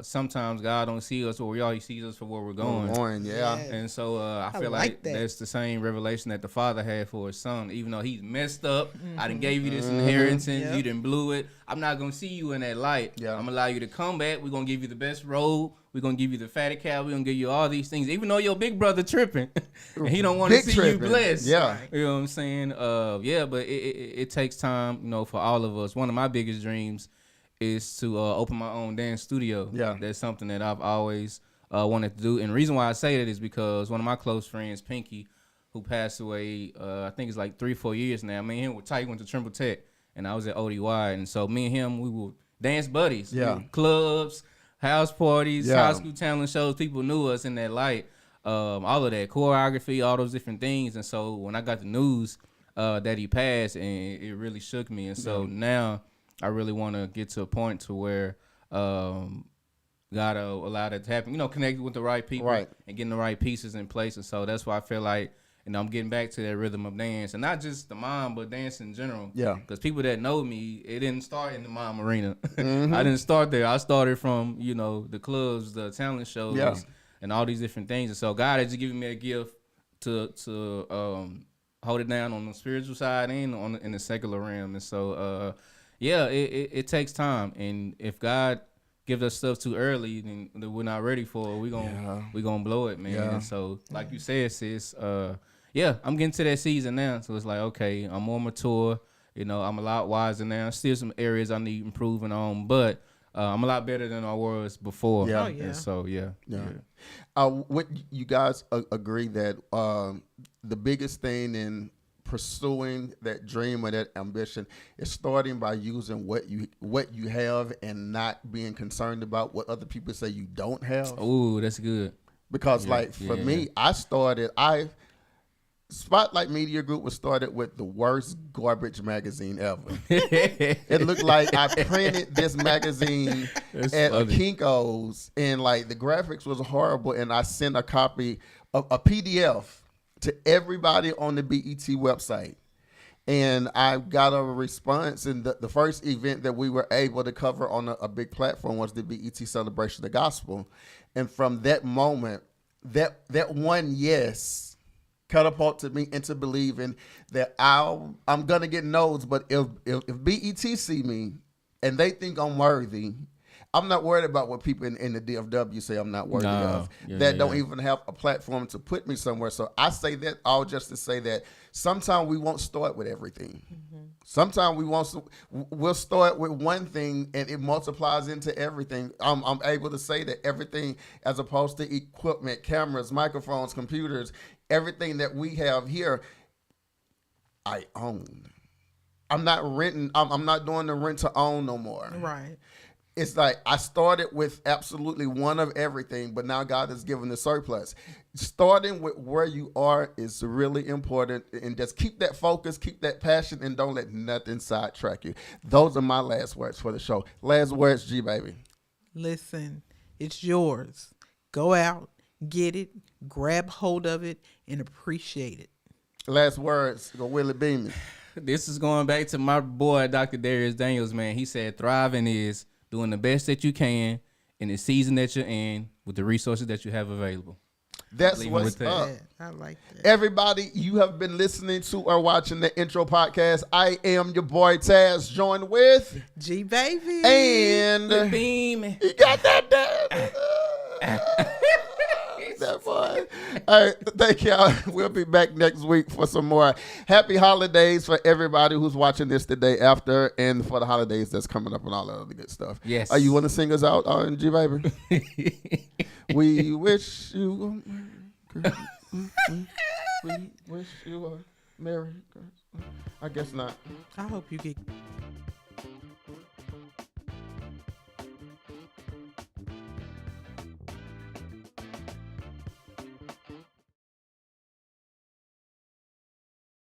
Sometimes God don't see us where we are; He sees us for where we're going. Yeah. And so I feel like like that. that's the same revelation that the father had for his son. Even though he's messed up, I done gave you this inheritance, you done blew it. I'm not gonna see you in that light. Yeah. I'm gonna allow you to come back. We're gonna give you the best robe. We're gonna give you the fatted cow. We're gonna give you all these things. Even though your big brother tripping, and he don't want to Big see tripping. you blessed. Yeah. You know what I'm saying? Yeah, but it takes time, you know, for all of us. One of my biggest dreams is to open my own dance studio. Yeah. That's something that I've always wanted to do. And the reason why I say that is because one of my close friends, Pinky, who passed away, I think it's like 3-4 years now. Me and him were tight, went to Trimble Tech, and I was at ODY. And so me and him, we were dance buddies. Yeah. We were clubs, house parties, Yeah. high school talent shows. People knew us in that light. All of that, choreography, all those different things. And so when I got the news that he passed, and it really shook me. And so now I really want to get to a point to where God allow that to happen. You know, connect with the right people Right. and getting the right pieces in place. And so that's why I feel like, you know, I'm getting back to that rhythm of dance, and not just the mom, but dance in general. Yeah. Because people that know me, it didn't start in the mom arena. I didn't start there. I started from, you know, the clubs, the talent shows, Yeah. and all these different things. And so God has just given me a gift to hold it down on the spiritual side and in the secular realm. And so, yeah, it takes time. And if God gives us stuff too early, then we're not ready for it. We gonna blow it, man. Yeah. And so, like you said, sis, yeah, I'm getting to that season now. So it's like, okay, I'm more mature. You know, I'm a lot wiser now. Still some areas I need improving on, but I'm a lot better than I was before. Yeah. Oh, yeah. And so, yeah. Would you guys agree that the biggest thing in pursuing that dream or that ambition is starting by using what you have and not being concerned about what other people say you don't have? Oh, that's good. Because like for me, Spotlight Media Group was started with the worst garbage magazine ever. It looked like I printed this magazine That's at a funny. Kinko's, and like the graphics was horrible, and I sent a copy of a PDF to everybody on the BET website. And I got a response, and the first event that we were able to cover on a big platform was the BET Celebration of the Gospel. And from that moment, that one yes catapulted me into believing that I'm gonna get no's, but if BET see me and they think I'm worthy, I'm not worried about what people in the DFW say I'm not worthy of. Don't even have a platform to put me somewhere. So I say that all just to say that sometimes we won't start with everything. Sometimes we'll start with one thing and it multiplies into everything. I'm able to say that everything, as opposed to equipment, cameras, microphones, computers, everything that we have here, I own. I'm not renting. I'm not doing the rent to own no more. Right. It's like I started with absolutely one of everything, but now God has given the surplus. Starting with where you are is really important, and just keep that focus, keep that passion, and don't let nothing sidetrack you. Those are my last words for the show. Last words, G baby. Listen, it's yours. Go out, get it, grab hold of it, and appreciate it. Last words, go Willie Beamen. This is going back to my boy, Dr. Darius Daniels, man. He said thriving is doing the best that you can in the season that you're in with the resources that you have available. That's Leave it what's with that. up. I like that. Everybody, you have been listening to or watching the Intro Podcast. I am your boy Tazz, joined with G baby. and Beam. you got that that boy. All right, thank y'all. We'll be back next week for some more. Happy holidays for everybody who's watching this the day after, and for the holidays that's coming up and all that other good stuff. Yes. You want to sing us out on G baby? We wish you a Merry Christmas. We wish you a Merry Christmas. I guess not. I hope you get